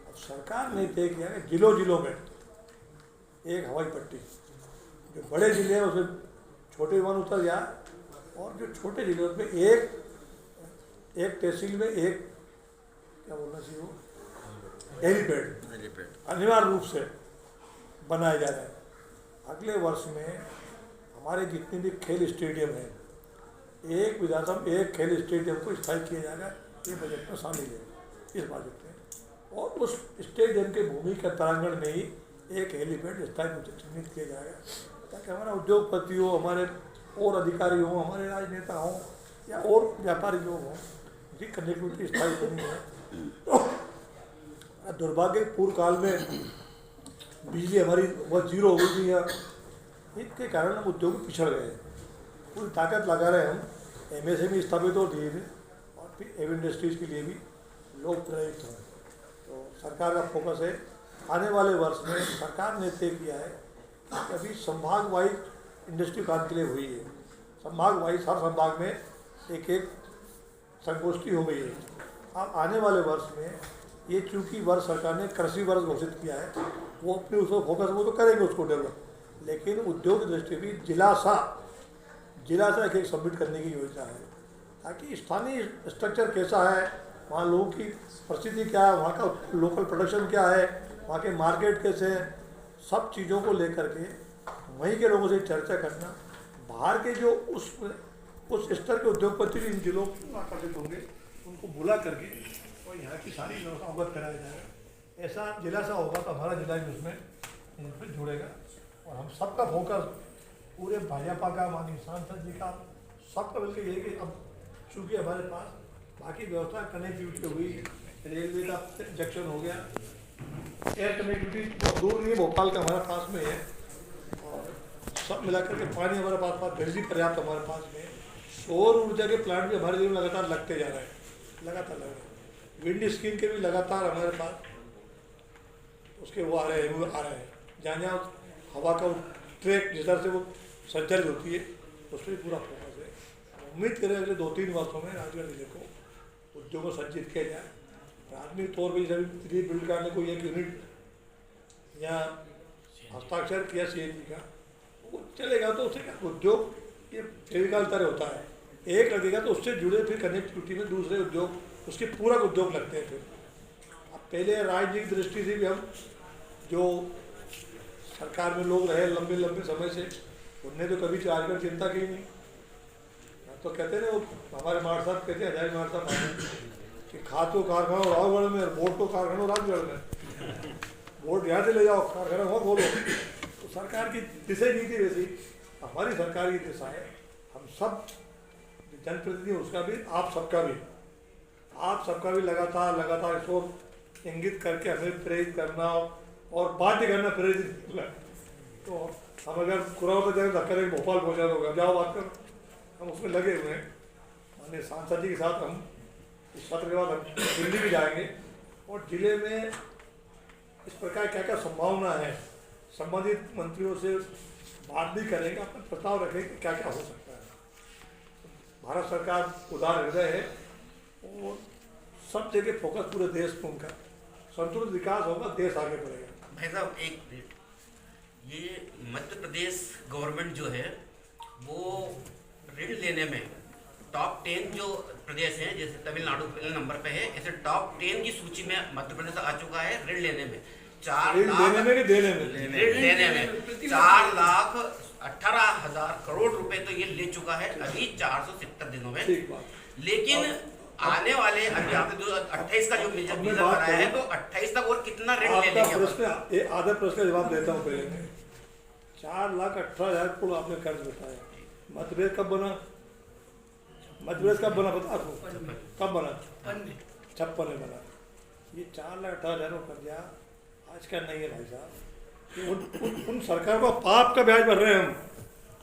अब सरकार ने तय किया है जिलों में एक हवाई पट्टी, जो बड़े ज़िले हैं उसमें छोटे विमान उतर जाए, और जो छोटे जिलों में एक तहसील में एक क्या बोलना चाहिए वो हेलीपैड अनिवार्य रूप से बनाया जा रहा है। अगले वर्ष में हमारे जितने भी खेल स्टेडियम हैं, एक विधानसभा में एक खेल स्टेडियम को स्थायी किया जाएगा, ये बजट में शामिल है इस बजट में। और उस स्टेडियम के भूमि के प्रांगण में ही एक हेलीपैड स्थायी चिन्हित किया जाएगा, ताकि हमारा उद्योगपति हो, हमारे और अधिकारी हों, हमारे राजनेता हों या और व्यापारी लोग हों, जी कनेक्टिविटी स्थायी बनी है। तो दुर्भाग्य पूर्व काल में बिजली हमारी बहुत जीरो हो गई थी, या इसके कारण हम उद्योग पिछड़ गए। पूरी ताकत लगा रहे हम MSME स्थापित हो धीरे धीरे, और फिर हेवी इंडस्ट्रीज़ के लिए भी लोग प्रेरित हों। तो सरकार का फोकस है, आने वाले वर्ष में सरकार ने तय किया है कि अभी संभाग वाइज इंडस्ट्री कॉन्क्लेव हुई है, संभाग वाइज हर संभाग में एक संगोष्ठी हो गई है। अब आने वाले वर्ष में ये चूँकि वर्ष सरकार ने कृषि वर्ष घोषित किया है, वो अपने उसको फोकस वो तो करेंगे उसको डेवलप, लेकिन उद्योग दृष्टि भी जिला सा एक सबमिट करने की योजना है, ताकि स्थानीय स्ट्रक्चर कैसा है, वहाँ लोगों की परिस्थिति क्या है, वहाँ का लोकल प्रोडक्शन क्या है, वहाँ के मार्केट कैसे हैं, सब चीज़ों को लेकर के वहीं के लोगों से चर्चा करना, बाहर के जो उस स्तर के उद्योगपति भी इन जिलों को आकर्षित होंगे, उनको बुला करके और यहाँ की सारी व्यवस्था अवगत कराया जाएगा। ऐसा जिला सा होगा तो हमारा जिला भी उसमें जुड़ेगा, और हम सबका फोकस पूरे भाजपा का, माननीय सांसद जी का, सबका मिलकर यही कि अब चूँकि हमारे पास बाकी व्यवस्था कनेक्टिविटी हुई, रेलवे का जंक्शन हो गया, एयर कनेक्टिविटी बहुत दूर नहीं है, भोपाल का हमारे पास में है, और सब मिलाकर के पानी हमारे पास बिजली पर्याप्त हमारे पास में, सौर ऊर्जा के प्लांट भी हमारे जिले में लगातार लगते जा रहे हैं, लगातार लग रहे हैं। विंड स्कीम के भी लगातार हमारे पास उसके वो आ रहे हैं जहाँ जहाँ हवा का ट्रैक जिस तरह से वो संचालित होती है उस पर पूरा फोकस है। उम्मीद करें अगले 2-3 वर्षों में राजगढ़ जिले को उद्योगों संचित किया जाए। प्राथमिक तौर पर जैसे बिल्ड करने को एक यूनिट या हस्ताक्षर किया CNG का, वो चलेगा तो उससे क्या उद्योग ये फेविकॉल तरह होता है, एक लगेगा तो उससे जुड़े फिर कनेक्टिविटी में दूसरे उद्योग उसके पूरक उद्योग लगते हैं। फिर अब पहले राजनीतिक दृष्टि से भी हम जो सरकार में लोग रहे लंबे लंबे समय से, उनने तो कभी राजगढ़ चिंता की नहीं। तो कहते हैं वो हमारे मार साहब कहते हैं, हजारी मार साहब कि खाद को कारखाना रावगढ़ में और वोट को कारखाना राजगढ़ में, वोट यहाँ से ले जाओ कारखाना और बोलो। तो सरकार की दिशा नहीं थी वैसी, हमारी सरकार की दिशा है। हम सब जनप्रतिनिधि उसका भी आप सबका भी लगातार इसको इंगित करके हमें प्रेरित करना और बाध्य करना, प्रेरित करना। तो हम अगर कुरा होता जाए धक्का देकर भोपाल पहुँचा होगा, जाओ बात कर, हम उसमें लगे हुए हैं। माननीय सांसद जी के साथ हम इस सत्र के बाद हम दिल्ली भी जाएंगे और जिले में इस प्रकार क्या क्या संभावना है, संबंधित मंत्रियों से बात भी करेंगे, अपना प्रस्ताव रखेंगे कि क्या क्या हो सकता है। भारत सरकार उदार हृदय है और सब जगह फोकस पूरे देश में उनका संतुलित विकास होगा, देश आगे बढ़ेगा। भाई साहब एक ये मध्य प्रदेश गवर्नमेंट जो है वो ऋण लेने में टॉप 10 जो प्रदेश हैं, जैसे तमिलनाडु पहले नंबर पे है, ऐसे टॉप 10 की सूची में मध्य प्रदेश आ चुका है ऋण लेने में। 4,18,000 करोड़ रुपए तो ये ले चुका है अभी 470 दिनों में। लेकिन आने वाले अभी आपने 28 का जो वीजा बनाया है, तो 28 तक और कितना ऋण ले लेंगे? आधा प्रश्न का जवाब देता हूँ। पहले 4,18,000 करोड़ आपने कर्ज बताया, मध्य प्रदेश कब बना? मध्य प्रदेश कब बना बता दो, कब बना? 56 में बना। ये 4,18,000 कर्जा आज का नहीं है भाई साहब। उन सरकार को पाप का ब्याज भर रहे हैं हम,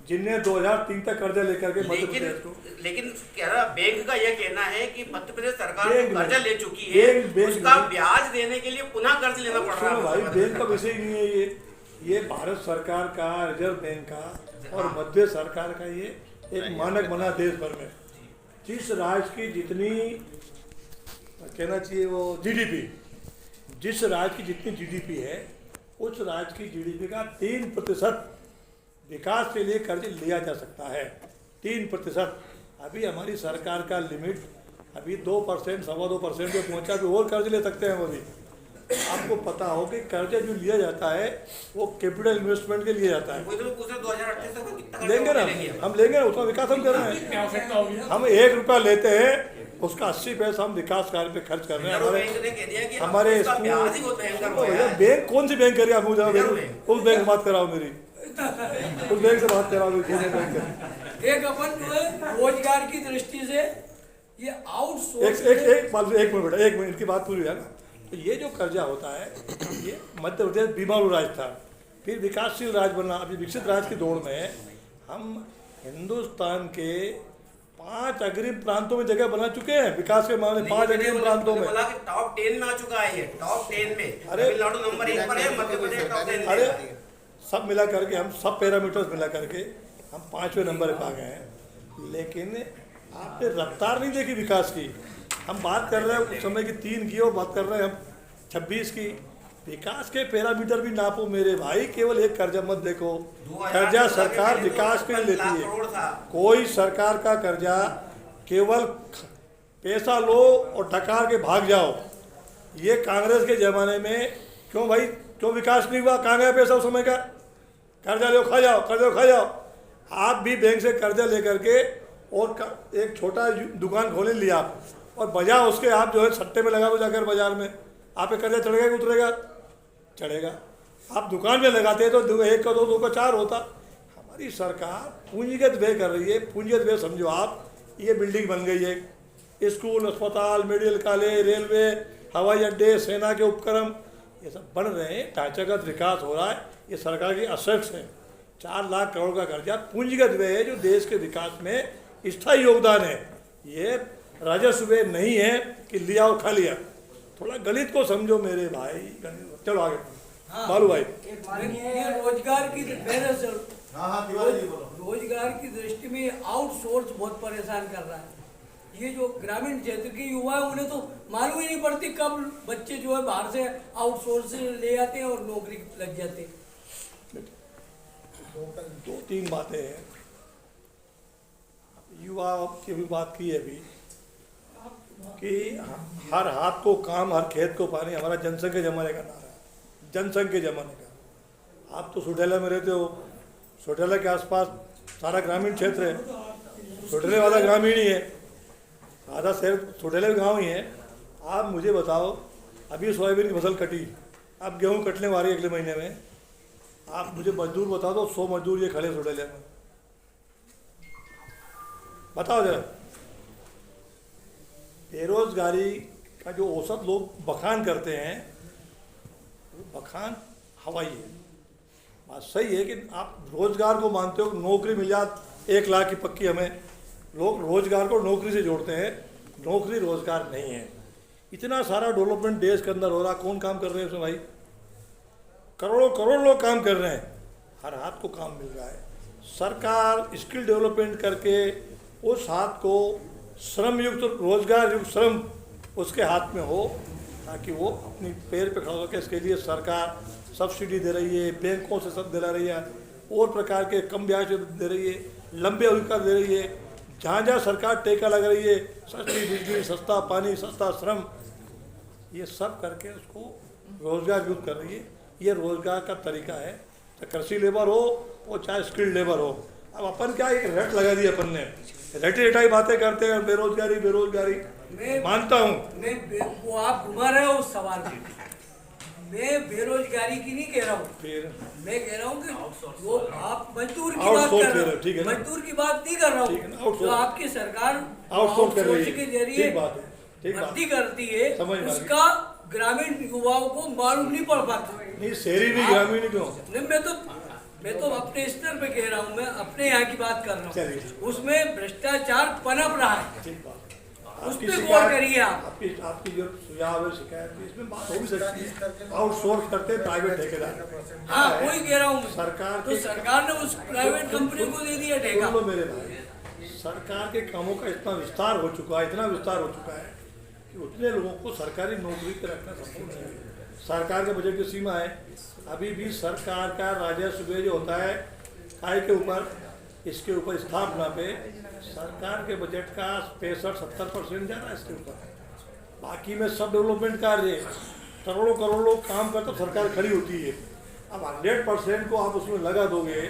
जिनने 2003 तक कर्जा लेकर के मध्य प्रदेश को। लेकिन बैंक का यह कहना है कि मध्य प्रदेश सरकार कर्जा ले चुकी है, उसका ब्याज देने के लिए पुनः कर्ज लेना पड़ रहा है। भाई बैंक का विषय नहीं है ये भारत सरकार का, रिजर्व बैंक का और मध्य सरकार का ये एक मानक बना देश भर में। जिस राज्य की जितनी कहना चाहिए वो GDP, जिस राज्य की जितनी GDP है, उस राज्य की GDP का 3% विकास के लिए कर्ज लिया जा सकता है। 3%। अभी हमारी सरकार का लिमिट अभी 2%, 2.25% पे पहुँचा, भी और कर्ज ले सकते हैं हम अभी। आपको पता हो कि कर्जा जो लिया जाता है वो कैपिटल इन्वेस्टमेंट के लिए जाता है। लेंगे ना, हम लेंगे ना, उसका विकास हम कर रहे हैं। हम 1 रुपया लेते हैं, उसका 80 पैसा हम विकास कार्य पे खर्च कर रहे हैं। हमारे बैंक कौन सी बैंक करिए? आप मुझे उस बैंक से बात कराओ मेरी, उस बैंक से बात कराओ मेरी। एक अपन रोजगार की दृष्टि से ये आउटसोर्स एक मिनट इनकी बात पूरी है ना। तो ये जो कर्जा होता है, ये मध्य प्रदेश बीमारू राज्य था, फिर विकासशील राज्य बना, अभी विकसित राज्य की दौड़ में हम हिंदुस्तान के 5 अग्रिम प्रांतों में जगह बना चुके हैं विकास के मामले। 5 अग्रिम प्रांतों में टॉप 10 में आ चुका है ये, टॉप 10 में। तमिलनाडु नंबर 1 पर है, मध्य प्रदेश टॉप 10 में। अरे सब मिला करके हम सब पैरामीटर्स मिला करके हम 5वें नंबर पर आ गए हैं। लेकिन आपने रफ्तार नहीं देखी विकास की। हम बात कर रहे हैं उस समय की 3 की और बात कर रहे हैं हम 26 की। विकास के पैरामीटर भी नापो मेरे भाई, केवल एक कर्जा मत देखो। कर्जा सरकार विकास के लिए लेती है। कोई सरकार का कर्जा केवल पैसा लो और डकार के भाग जाओ। ये कांग्रेस के ज़माने में क्यों भाई, क्यों विकास नहीं हुआ? कहाँ गया पैसा उस समय का? कर्जा लो खा जाओ, कर्जा खा जाओ। आप भी बैंक से कर्जा लेकर के और एक छोटा दुकान खोले लिया आप, और बजाय उसके आप जो है सट्टे में लगा दो जाकर बाजार में, आप पे कर्जा चढ़ेगा कि उतरेगा? चढ़ेगा। आप दुकान में लगाते हैं तो 1 का 2 का 4 होता। हमारी सरकार पूंजीगत व्यय कर रही है। पूंजीगत व्यय समझो आप, ये बिल्डिंग बन गई है, स्कूल, अस्पताल, मेडिकल कॉलेज, रेलवे, हवाई अड्डे, सेना के उपक्रम, ये सब बन रहे हैं, ढांचागत विकास हो रहा है। ये सरकार की असेट्स हैं। 4 लाख करोड़ का कर्जा पूंजीगत व्यय है जो देश के विकास में स्थायी योगदान है। ये राजस्व व्यय नहीं है कि लिया और खा लिया। थोड़ा गणित को समझो मेरे भाई। चलो आगे। बालू भाई, ये रोजगार की रोजगार की दृष्टि में आउटसोर्स बहुत परेशान कर रहा है। ये जो ग्रामीण क्षेत्र के युवा है उन्हें तो मालूम ही नहीं पड़ती कब बच्चे जो है बाहर से आउटसोर्स से ले आते हैं और नौकरी लग जाते हैं। 2-3 बातें हैं। युवा की भी बात की है अभी कि हर हाथ को काम, हर खेत को पानी, हमारा जनसंघ के ज़माने का नारा है, जनसंघ के ज़माने का। आप तो सोटेला में रहते हो, सोटेला के आसपास सारा ग्रामीण क्षेत्र है, सोटेले वाला ग्रामीण ही है, आधा शहर सोटेले गाँव ही है। आप मुझे बताओ, अभी सोयाबीन की फसल कटी, अब गेहूँ कटने वाली अगले महीने में, आप मुझे मजदूर बता दो, 100 मजदूर ये खड़े सोटेले में, बताओ जरा। बेरोजगारी का जो औसत लोग बखान करते हैं, वो बखान हवाई है। बात सही है कि आप रोजगार को मानते हो, नौकरी मिल जाए 1 लाख की पक्की, हमें लोग रोजगार को नौकरी से जोड़ते हैं। नौकरी रोजगार नहीं है। इतना सारा डेवलपमेंट देश के अंदर हो रहा, कौन काम कर रहे हैं उसमें भाई? करोड़ों करोड़ लोग काम कर रहे हैं, हर हाथ को काम मिल रहा है। सरकार स्किल डेवलपमेंट करके उस हाथ को श्रम युक्त, रोजगार युक्त श्रम उसके हाथ में हो, ताकि वो अपनी पैर पे खड़ा होकर, इसके लिए सरकार सब्सिडी दे रही है, बैंकों से सब दिला रही है, और प्रकार के कम ब्याज दे रही है, लंबे अवधि का दे रही है। जहाँ जहाँ सरकार टेका लग रही है, सस्ती बिजली, सस्ता पानी, सस्ता श्रम, ये सब करके उसको रोजगार युक्त कर रही है। ये रोजगार का तरीका है, चाहे कृषि लेबर हो और चाहे स्किल्ड लेबर हो। अब अपन क्या एक रट लगा दी, अपन ने रटी रटाई बातें करते हैं, बेरोजगारी बेरोजगारी। मानता हूँ वो आप घुमा रहे हो उस सवाल में। मैं बेरोजगारी की नहीं कह रहा हूँ, मैं कह रहा हूँ कि वो आप मजदूर की बात कर रहे हो, मजदूर की बात नहीं कर रहा हूँ। जो आपकी सरकार आउटसोर्स के जरिए भर्ती करती है, उसका ग्रामीण युवाओं को मालूम नहीं पड़ पाता। नहीं, शहरी भी ग्रामीण क्यों? मैं तो अपने स्तर पे कह रहा हूँ, मैं अपने यहाँ की बात कर रहा हूँ। उसमें भ्रष्टाचार पनप रहा है, उस पर गौर करिए आप। आपकी जो सुझाव है, शिकायत है, इसमें बात हो भी सकती है। आउटसोर्स करते हैं प्राइवेट ठेकेदार। हाँ, वही कह रहा हूँ। सरकार तो सरकार ने उस प्राइवेट कंपनी को दे दिया ठेका। मेरे भाई, सरकार के कामों का इतना विस्तार हो चुका है, इतना विस्तार हो चुका है कि उतने लोगों को सरकारी नौकरी पर रखना संभव नहीं है। सरकार के बजट की सीमा है। अभी भी सरकार का राजस्व जो होता है काय के ऊपर, इसके ऊपर स्थापना पे सरकार के बजट का 65-70% जा रहा है इसके ऊपर। बाकी में सब डेवलपमेंट कार्य, करोड़ों करोड़ लोग काम करते, तो सरकार खड़ी होती है। अब 100% को आप उसमें लगा दोगे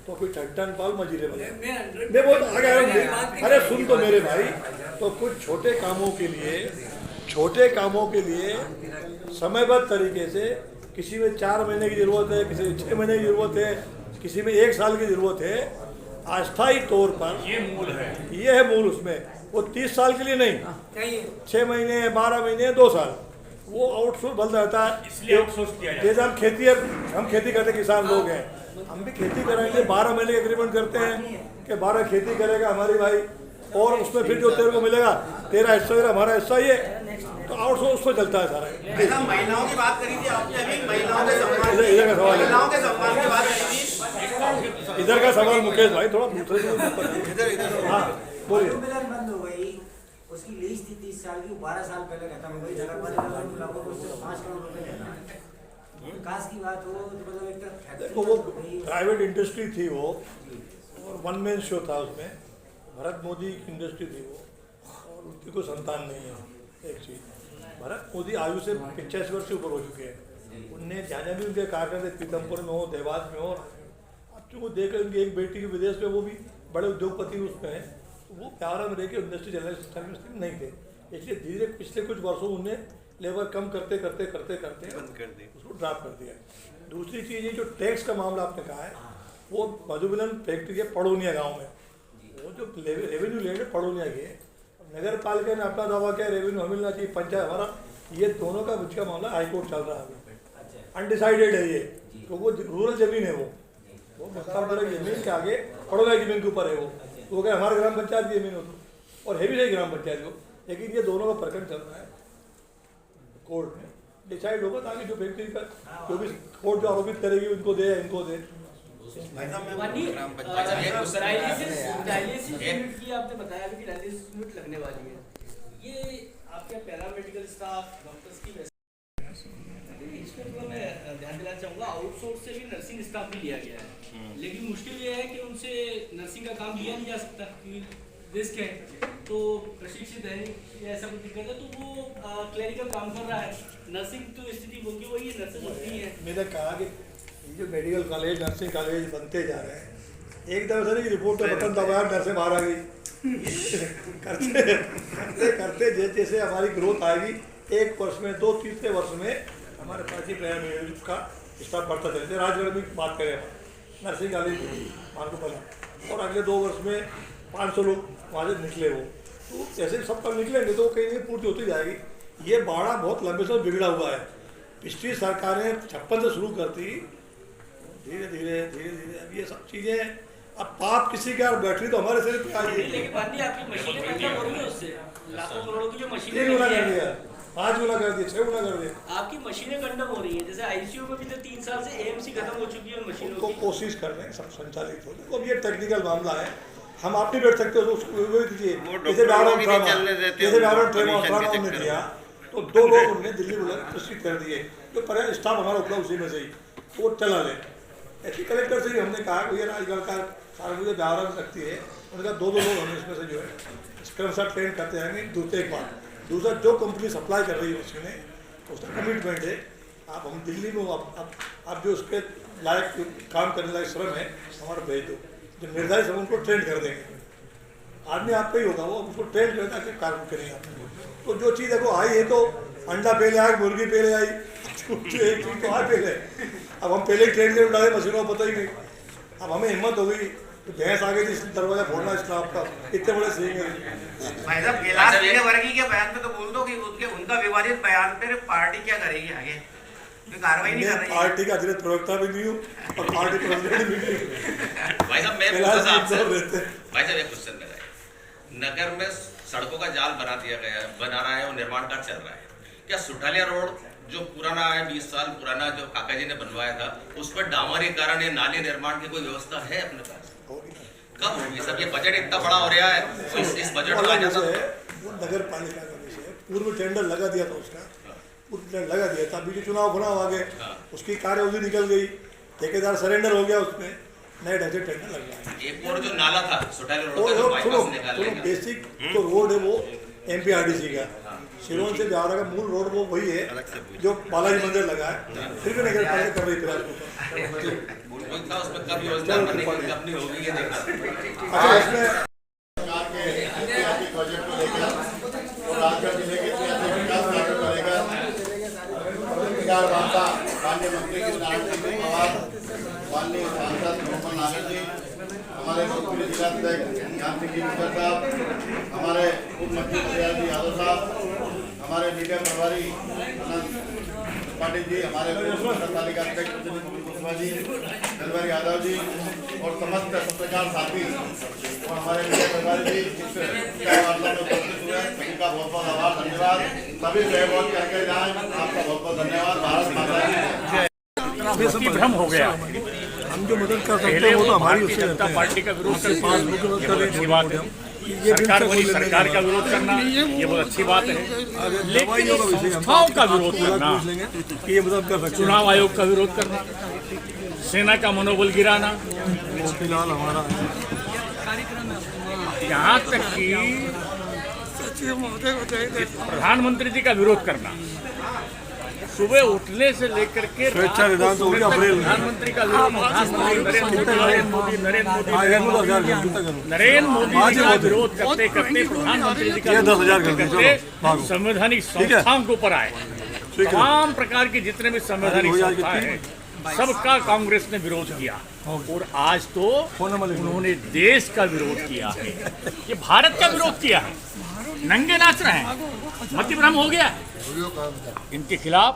तो कोई ठट्टन पाल मजीरे बने। मैं बहुत आगे अरे सुन तो मेरे भाई, तो कुछ छोटे कामों के लिए समयबद्ध तरीके से, किसी में 4 महीने की ज़रूरत है, किसी में 6 महीने की ज़रूरत है, किसी में 1 साल की ज़रूरत है, अस्थायी तौर पर ये है मूल उसमें। वो 30 साल के लिए नहीं, 6 महीने, 12 महीने, 2 साल, वो आउटसोर्स बंद रहता है। इसलिए आउटसोर्स किया जाए। जैसे हम खेती करते किसान लोग हैं, हम भी खेती करेंगे, 12 महीने का एग्रीमेंट करते हैं कि 12 खेती करेगा हमारी भाई, और उसमें फिर जो तेरे को मिलेगा, तेरा हिस्सा मेरा, हमारा हिस्सा ये, तो आउटसोर्स पर चलता है सारा। महिलाओं की बात करी थी आपने अभी, महिलाओं के सम्मान की बात करी थी। इधर का सवाल मुकेश भाई, थोड़ा दूसरे इधर हाँ बोलिए। बंद हो गई, उसकी लीज थी 30 साल की, 12 साल पहले खत्म हो गई। नगर लोगों को 5 करोड़ रुपए देना है। विकास की बात हो तो मतलब एक तरफ देखो, वो प्राइवेट इंडस्ट्री थी वो, और 1 मैन शो था उसमें। भरत मोदी की इंडस्ट्री थी वो, और उसकी कोई संतान नहीं है। एक चीज़, भरत मोदी आयु से 85 वर्ष से ऊपर हो चुके हैं। उनने जहाँ भी उनके कार्यक्रम पीतमपुर में हो, देवास में हो, अब चूँकि देख रहे उनकी एक बेटी के विदेश में, वो भी बड़े उद्योगपति उसमें हैं, वो प्यारा में रह के इंडस्ट्री सर्विस नहीं थे। इसलिए धीरे पिछले कुछ वर्षों उनने लेबर कम करते करते बंद कर दी, उसको ड्रॉप कर दिया। दूसरी चीज़ ये जो टैक्स का मामला आपने कहा है, वो मधुमिलन फैक्ट्री है पड़ोनिया गाँव में, वो जो रेवेन्यू लेंगे पड़ोनिया के, नगर पालिका ने अपना दावा किया रेवेन्यू हमें मिलना चाहिए, पंचायत हमारा, ये दोनों का मामला हाईकोर्ट चल रहा है अभी, अनडिसाइडेड है ये, तो वो रूरल जमीन है वो, वो मस्तानपुरा की जमीन के आगे पड़ोला की जमीन के ऊपर है वो क्या हमारे ग्राम पंचायत की जमीन हो तो, और है भी नहीं ग्राम पंचायत को, लेकिन ये दोनों का प्रकरण चल रहा है कोर्ट में, डिसाइड होगा ताकि जो फैक्ट्री का जो भी कोर्ट जो आरोपित करेगी उनको दे या इनको दे। डायलिसिस यूनिट की आपने बताया कि डायलिसिस यूनिट लगने वाली है, ये आपके पैरामेडिकल स्टाफ डॉक्टर्स की इसमें तो मैं ध्यान देना चाहूँगा, आउटसोर्स से भी नर्सिंग स्टाफ भी लिया गया है, लेकिन मुश्किल ये है कि उनसे नर्सिंग का काम लिया नहीं जा सकता क्योंकि रिस्क है, तो प्रशिक्षित है या ऐसा कुछ दिक्कत है तो वो क्लरिकल काम कर रहा है, नर्सिंग तो स्थिति होगी वही नर्सिंग होती है। मैंने कहा कि जो मेडिकल कॉलेज नर्सिंग कॉलेज बनते जा रहे हैं, एकदम से नहीं रिपोर्ट का बटन दबाया नर्सें बाहर आ गई करते जैसे हमारी ग्रोथ आएगी, 1 वर्ष में 2 तीसरे वर्ष में हमारे पास ही पैरामेडिकल का स्टाफ बढ़ता चलते, राजगढ़ में बात करें नर्सिंग कॉलेज मानको बना, और अगले 2 वर्ष में 500 लोग वहाँ से निकले हो, तो जैसे सब कल निकलेंगे तो कहीं नहीं पूर्ति होती जाएगी। ये बाड़ा बहुत लंबे से बिगड़ा हुआ है, पिछली सरकारें 56 से शुरू करती, धीरे धीरे अब ये सब चीज़ें, अब पाप किसी के यार बैटरी तो हमारे सिर पे आ गई, लेकिन आपकी मशीनें खत्म हो रही है उससे, लाखों करोड़ों की जो मशीनें 3 गुना कर दिया, 5 गुना कर दिया, 6 गुना कर दिया। आपकी मशीनें कंडम हो रही है, जैसे आईसीयू में भी तो 3 साल से एएमसी खत्म हो चुकी है मशीनों को की। कोशिश कर रहे हैं सब संचालित हो, अब ये टेक्निकल मामला है, हम आप नहीं बैठ सकते हो तो उसको दीजिए, जैसे ट्रामा उन्होंने दिया तो 2 लोग उन्होंने दिल्ली बुला प्रस्तुत कर दिए, जो पर स्टाफ हमारा उपलब्ध उसी में से ही वो चला ले। ऐसी कलेक्टर से भी हमने कहा कि ये राजगढ़ का सारा मुझे व्यावरण सकती है, उन्होंने कहा 2 लोग हमें इसमें से जो है क्रमशः ट्रेन करते रहेंगे। दूसरे एक बात, दूसरा जो कंपनी सप्लाई कर रही है उसने उसका कमिटमेंट है, आप हम दिल्ली में आप जो उसके लायक काम करने लायक श्रम है हमारा भेज दो, जो निर्धारित समय उनको ट्रेन कर देंगे, आदमी आपका ही होगा वो उसको ट्रेन कर ताकि काम करेंगे आप। तो जो चीज़ देखो आई है तो अंडा पहले आए मुर्गी पहले आई, एक चीज़ तो आए पहले, अब हम पहले ही ट्रेन कर डाले मशीनों को पता ही नहीं, अब हमें हिम्मत हो गई तो भैंस आ गई थी दरवाजा फोड़ना स्टाफ का, इतने बड़े सीख है। भाई साहब कैलाश विजयवर्गीय के बयान पे तो बोल दो कि उनका विवादित बयान पे पार्टी क्या करेगी आगे, कार्रवाई नहीं कर रही है। पार्टी का अतिरिक्त प्रवक्ता भी नहीं हूँ और पार्टी प्रेसिडेंट भी नहीं हूँ। भाई साहब मैं भाई साहब एक क्वेश्चन मेरा है, नगर में सड़कों का जाल बना रहा है और निर्माण कार्य चल रहा है, क्या सुठालिया रोड जो पुराना है 20 साल पुराना जो काका जी ने बनवाया था उस पर डामरीकरण या नाली निर्माण की कोई व्यवस्था है अपने पास? कब होगी सब? ये बजट इतना बड़ा हो रहा है तो इस बजट में आ जाता है। वो नगर पालिका का विषय है, पूर्व टेंडर लगा दिया था उसका, पूर्व टेंडर लगा दिया था, बीच चुनाव आ गए, उसकी कार्यअवधि निकल गई, ठेकेदार सरेंडर हो गया, उसमें नए ढंग से टेंडर लग गया। एक और जो नाला था सुठालिया रोड का जो बाईपास निकालने का बेसिक जो रोड है वो MPRDC का सिरोन से बिहार का मूल रोड वो वही है जो बालाजी मंदिर लगा है, फिर भी नगर पालिका कर रही है उसमें कब योजना बनने की कब नहीं होगी ये देखना। अच्छा इसमें प्रोजेक्ट को लेकर और राजगढ़ जिले के विकास कार्य को लेकर माननीय मंत्री नारायण सिंह पवार, माननीय सांसद मोहम्मद नागर जी, हमारे भोजपुरी जिलाध्यक्ष ज्ञान सिंह जी मिश्रा साहब, हमारे उप मंत्री दयाल जी यादव साहब, हमारे मीडिया प्रभारी अनंत पाटिल जी, हमारे तालिका अध्यक्ष कुशवा जी, दलवर यादव जी और समस्त पत्रकार साथी और हमारे मीडिया प्रभारी जी इस वार्ता में उपस्थित हुए, सभी का बहुत बहुत आभार, धन्यवाद। सभी जय बोल करके जाएं, आपका बहुत बहुत धन्यवाद। भारत माता की भ्रम हो गया, हम जो मदद कर सकते हैं वो तो हमारी उससे जनता पार्टी का विरोध करना अच्छी बात है, सरकार बनी सरकार का विरोध करना ये बहुत अच्छी बात है, लेकिन संस्थाओं का विरोध करना, चुनाव आयोग का विरोध करना, सेना का मनोबल गिराना, फिलहाल हमारा यहाँ तक कि प्रधानमंत्री जी का विरोध करना, सुबह उठने से लेकर के प्रधानमंत्री का विरोध, नरेंद्र मोदी जी का विरोध करते करते प्रधानमंत्री जी का संवैधानिक संस्थाओं के ऊपर आए, तमाम प्रकार की जितने भी संवैधानिक संस्थाएं हैं सबका कांग्रेस ने विरोध किया और आज तो उन्होंने देश का विरोध किया है, ये भारत का विरोध किया है, नंगे नाच रहे हैं, मति भ्रम हो गया। इनके खिलाफ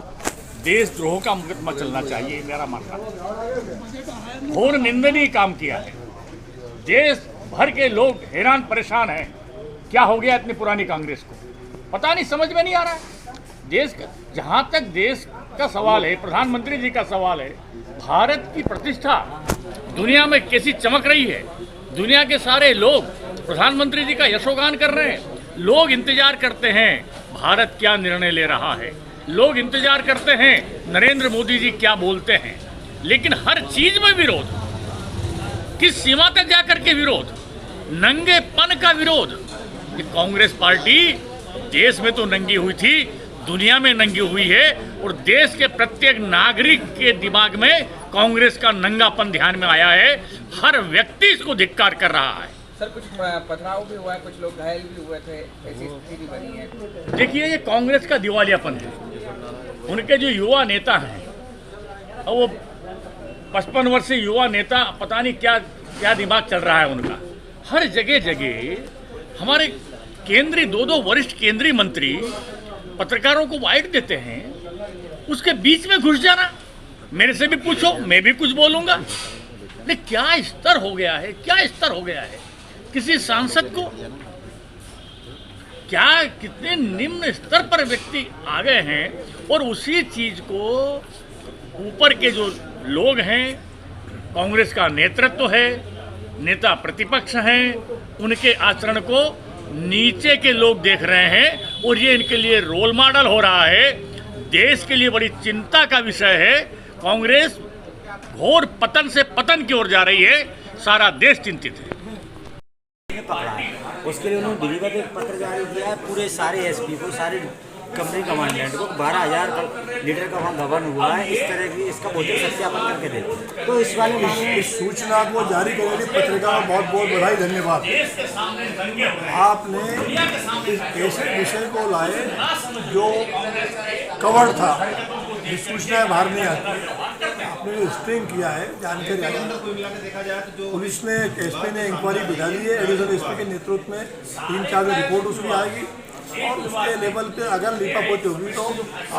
देशद्रोह का मुकदमा चलना चाहिए, मेरा मानना है। घोर निंदनीय काम किया है। देश भर के लोग हैरान परेशान हैं। क्या हो गया इतनी पुरानी कांग्रेस को, पता नहीं, समझ में नहीं आ रहा है। देश का, जहाँ तक देश का सवाल है, प्रधानमंत्री जी का सवाल है, भारत की प्रतिष्ठा दुनिया में कैसी चमक रही है। दुनिया के सारे लोग प्रधानमंत्री जी का यशोगान कर रहे हैं। लोग इंतजार करते हैं भारत क्या निर्णय ले रहा है, लोग इंतजार करते हैं नरेंद्र मोदी जी क्या बोलते हैं। लेकिन हर चीज में विरोध, किस सीमा तक जाकर के विरोध, नंगेपन का विरोध। ये कांग्रेस पार्टी देश में तो नंगी हुई थी, दुनिया में नंगी हुई है, और देश के प्रत्येक नागरिक के दिमाग में कांग्रेस का नंगापन ध्यान में आया है। हर व्यक्ति इसको धिक्कार कर रहा है। सर, कुछ पथराव भी हुआ है, कुछ लोग घायल भी हुए थे, ऐसी स्थिति भी बनी है। देखिए, ये कांग्रेस का दिवालियापन है। उनके जो युवा नेता हैं, और वो 55 वर्षीय युवा नेता, पता नहीं क्या क्या दिमाग चल रहा है उनका। हर जगह जगह हमारे केंद्रीय दो वरिष्ठ केंद्रीय मंत्री पत्रकारों को वाइट देते हैं, उसके बीच में घुस जाना। मेरे से भी पूछो, मैं भी कुछ बोलूंगा। नहीं, क्या स्तर हो गया है, क्या स्तर हो गया है किसी सांसद को, क्या कितने निम्न स्तर पर व्यक्ति आ गए हैं। और उसी चीज को ऊपर के जो लोग हैं, कांग्रेस का नेतृत्व है, नेता प्रतिपक्ष हैं, उनके आचरण को नीचे के लोग देख रहे हैं, और ये इनके लिए रोल मॉडल हो रहा है। देश के लिए बड़ी चिंता का विषय है। कांग्रेस घोर पतन से पतन की ओर जा रही है, सारा देश चिंतित है। उसके लिए उन्होंने दिल्ली का एक पत्र जारी किया है पूरे सारे एसपी को, सारे कंपनी कमांडेंट को। 12,000 लीटर का वहाँ गबन हुआ है, इस तरह की इसका भौतिक सत्यापन करके देते। तो इस वाले इस सूचना को जारी करने वाली पत्रिका में बहुत बहुत बधाई, धन्यवाद। आपने इस ऐसे विषय को लाए जो कवर था, जिस सूचना बाहर नहीं आती। आपने जो स्ट्रिंग किया है, जानकारी आई, पुलिस ने, एसपी ने इंक्वायरी बिठा दी है। एडिशनल एसपी के नेतृत्व में 3-4 रिपोर्ट उसकी आएगी, और उसके लेवल पे अगर लीपापोती होगी तो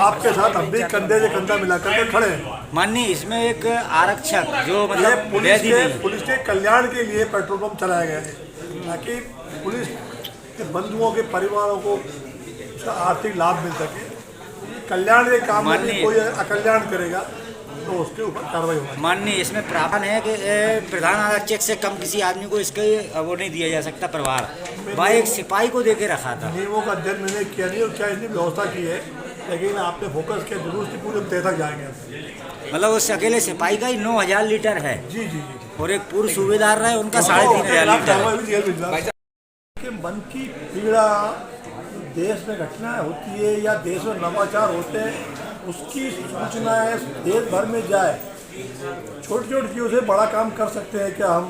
आपके साथ हम भी कंधे से कंधा मिलाकर के खड़े हैं। माननीय, इसमें एक आरक्षक जो मतलब पुलिस के कल्याण के लिए पेट्रोल पंप चलाया गया है, ताकि पुलिस के बंधुओं के परिवारों को उसका आर्थिक लाभ मिल सके। कल्याण के काम में कोई अकल्याण करेगा तो उसके ऊपर कार्रवाई होगी। माननीय, इसमें प्रावधान है कि प्रधान आरक्षक से कम किसी आदमी को इसके वो नहीं दिया जा सकता परिवार। भाई एक सिपाही को देके रखा था। नियमों का अध्ययन मैंने किया नहीं और क्या इसने व्यवस्था की है, लेकिन आपने फोकस किया, जरूर से पूरे तय तक जाएंगे। मतलब उस अकेले सिपाही का ही 9,000 लीटर है। जी जी जी। और एक पूर्व सूबेदार रहा है, उनका 3,500 लीटर। मन की पीड़ा, देश में घटनाएं होती है या देश में नवाचार होते हैं, उसकी सूचनाएं देश भर में जाए। छोटी छोटी चीज़ों से बड़ा काम कर सकते हैं क्या हम?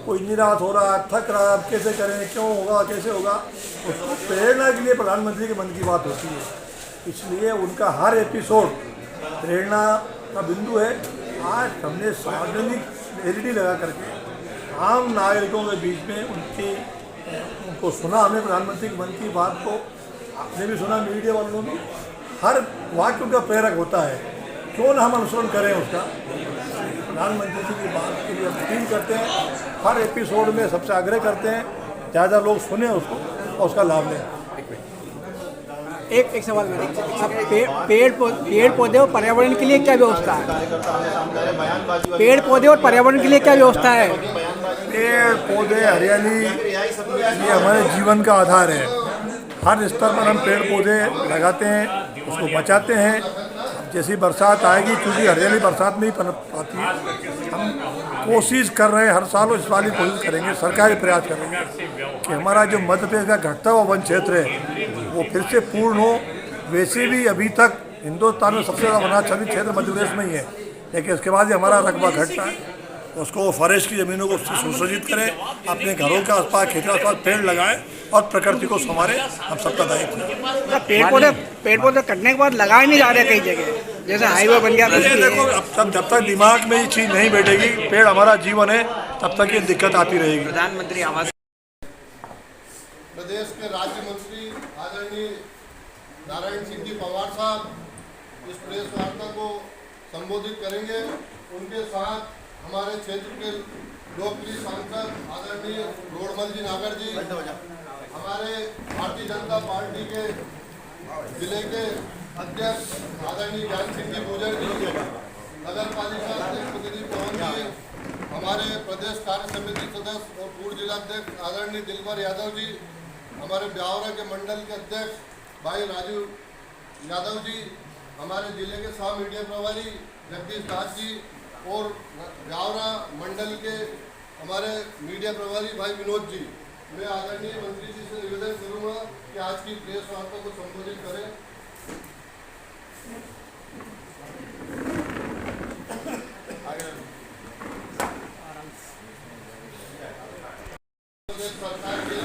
कोई निराश हो रहा है, थक रहा है, कैसे करें, क्यों होगा, कैसे होगा, उसको प्रेरणा के लिए प्रधानमंत्री के मन की बात होती है। इसलिए उनका हर एपिसोड प्रेरणा का बिंदु है। आज हमने सार्वजनिक एलईडी लगा करके आम नागरिकों के बीच में उनको सुना। हमने प्रधानमंत्री के मन की बात को, आपने भी सुना, मीडिया वालों ने भी। हर वाक्य उनका प्रेरक होता है, क्यों ना हम अनुसरण करें उसका। प्रधानमंत्री जी की बात के लिए अपील करते हैं, हर एपिसोड में सबसे आग्रह करते हैं ज़्यादा लोग सुने उसको और उसका लाभ लें। एक सवाल मेरा, पेड़ पौधे और पर्यावरण के लिए क्या व्यवस्था है? पेड़ पौधे और पर्यावरण के लिए क्या व्यवस्था है? पेड़ पौधे, हरियाली, ये हमारे जीवन का आधार है। हर स्तर पर हम पेड़ पौधे लगाते हैं, उसको बचाते हैं। जैसी बरसात आएगी, क्योंकि हरियाली बरसात में ही पनप पाती है, हम कोशिश कर रहे हैं हर साल, और इस साल ही कोशिश करेंगे, सरकारी प्रयास करेंगे कि हमारा जो मध्य प्रदेश का घटता हुआ वन क्षेत्र है वो फिर से पूर्ण हो। वैसे भी अभी तक हिंदुस्तान में सबसे ज़्यादा वनाच्छादित क्षेत्र मध्य प्रदेश में ही है, लेकिन इसके बाद ही हमारा रकबा घटता है। उसको फॉरेस्ट की ज़मीनों को सुसज्जित करें, अपने घरों के आसपास, खेतों के आसपास पेड़ लगाएं और प्रकृति को संवारें, हम सबका दायित्व है। पेड़ पौधे कटने के बाद लगाए नहीं जा रहे कई जगह, जैसे हाईवे बन गया। देखो, अब जब तक दिमाग में ये चीज़ नहीं बैठेगी, पेड़ हमारा जीवन है, तब तक ये दिक्कत आती रहेगी। प्रधानमंत्री आवास प्रदेश के राज्य मंत्री आदरणीय नारायण सिंह जी पवार साहब इस प्रेस वार्ता को संबोधित करेंगे। उनके साथ हमारे क्षेत्र के लोकप्रिय सांसद आदरणीय रोडमल जी नागर जी, हमारे भारतीय जनता पार्टी के जिले के अध्यक्ष आदरणीय ज्ञान सिंह जी गुजर जी, नगर पालिका अध्यक्ष प्रतिनिधि पवन जी, हमारे प्रदेश कार्य समिति सदस्य और पूर्व जिलाध्यक्ष आदरणीय दिलबर यादव जी, हमारे ब्यावरा के मंडल के अध्यक्ष भाई राजू यादव जी, हमारे जिले के सह मीडिया प्रभारी जगदीश दास जी और ब्यावरा मंडल के हमारे मीडिया प्रभारी भाई विनोद जी। मैं आदरणीय मंत्री जी से निवेदन करूंगा कि आज की प्रेस वार्ता को संबोधित करें। सरकार के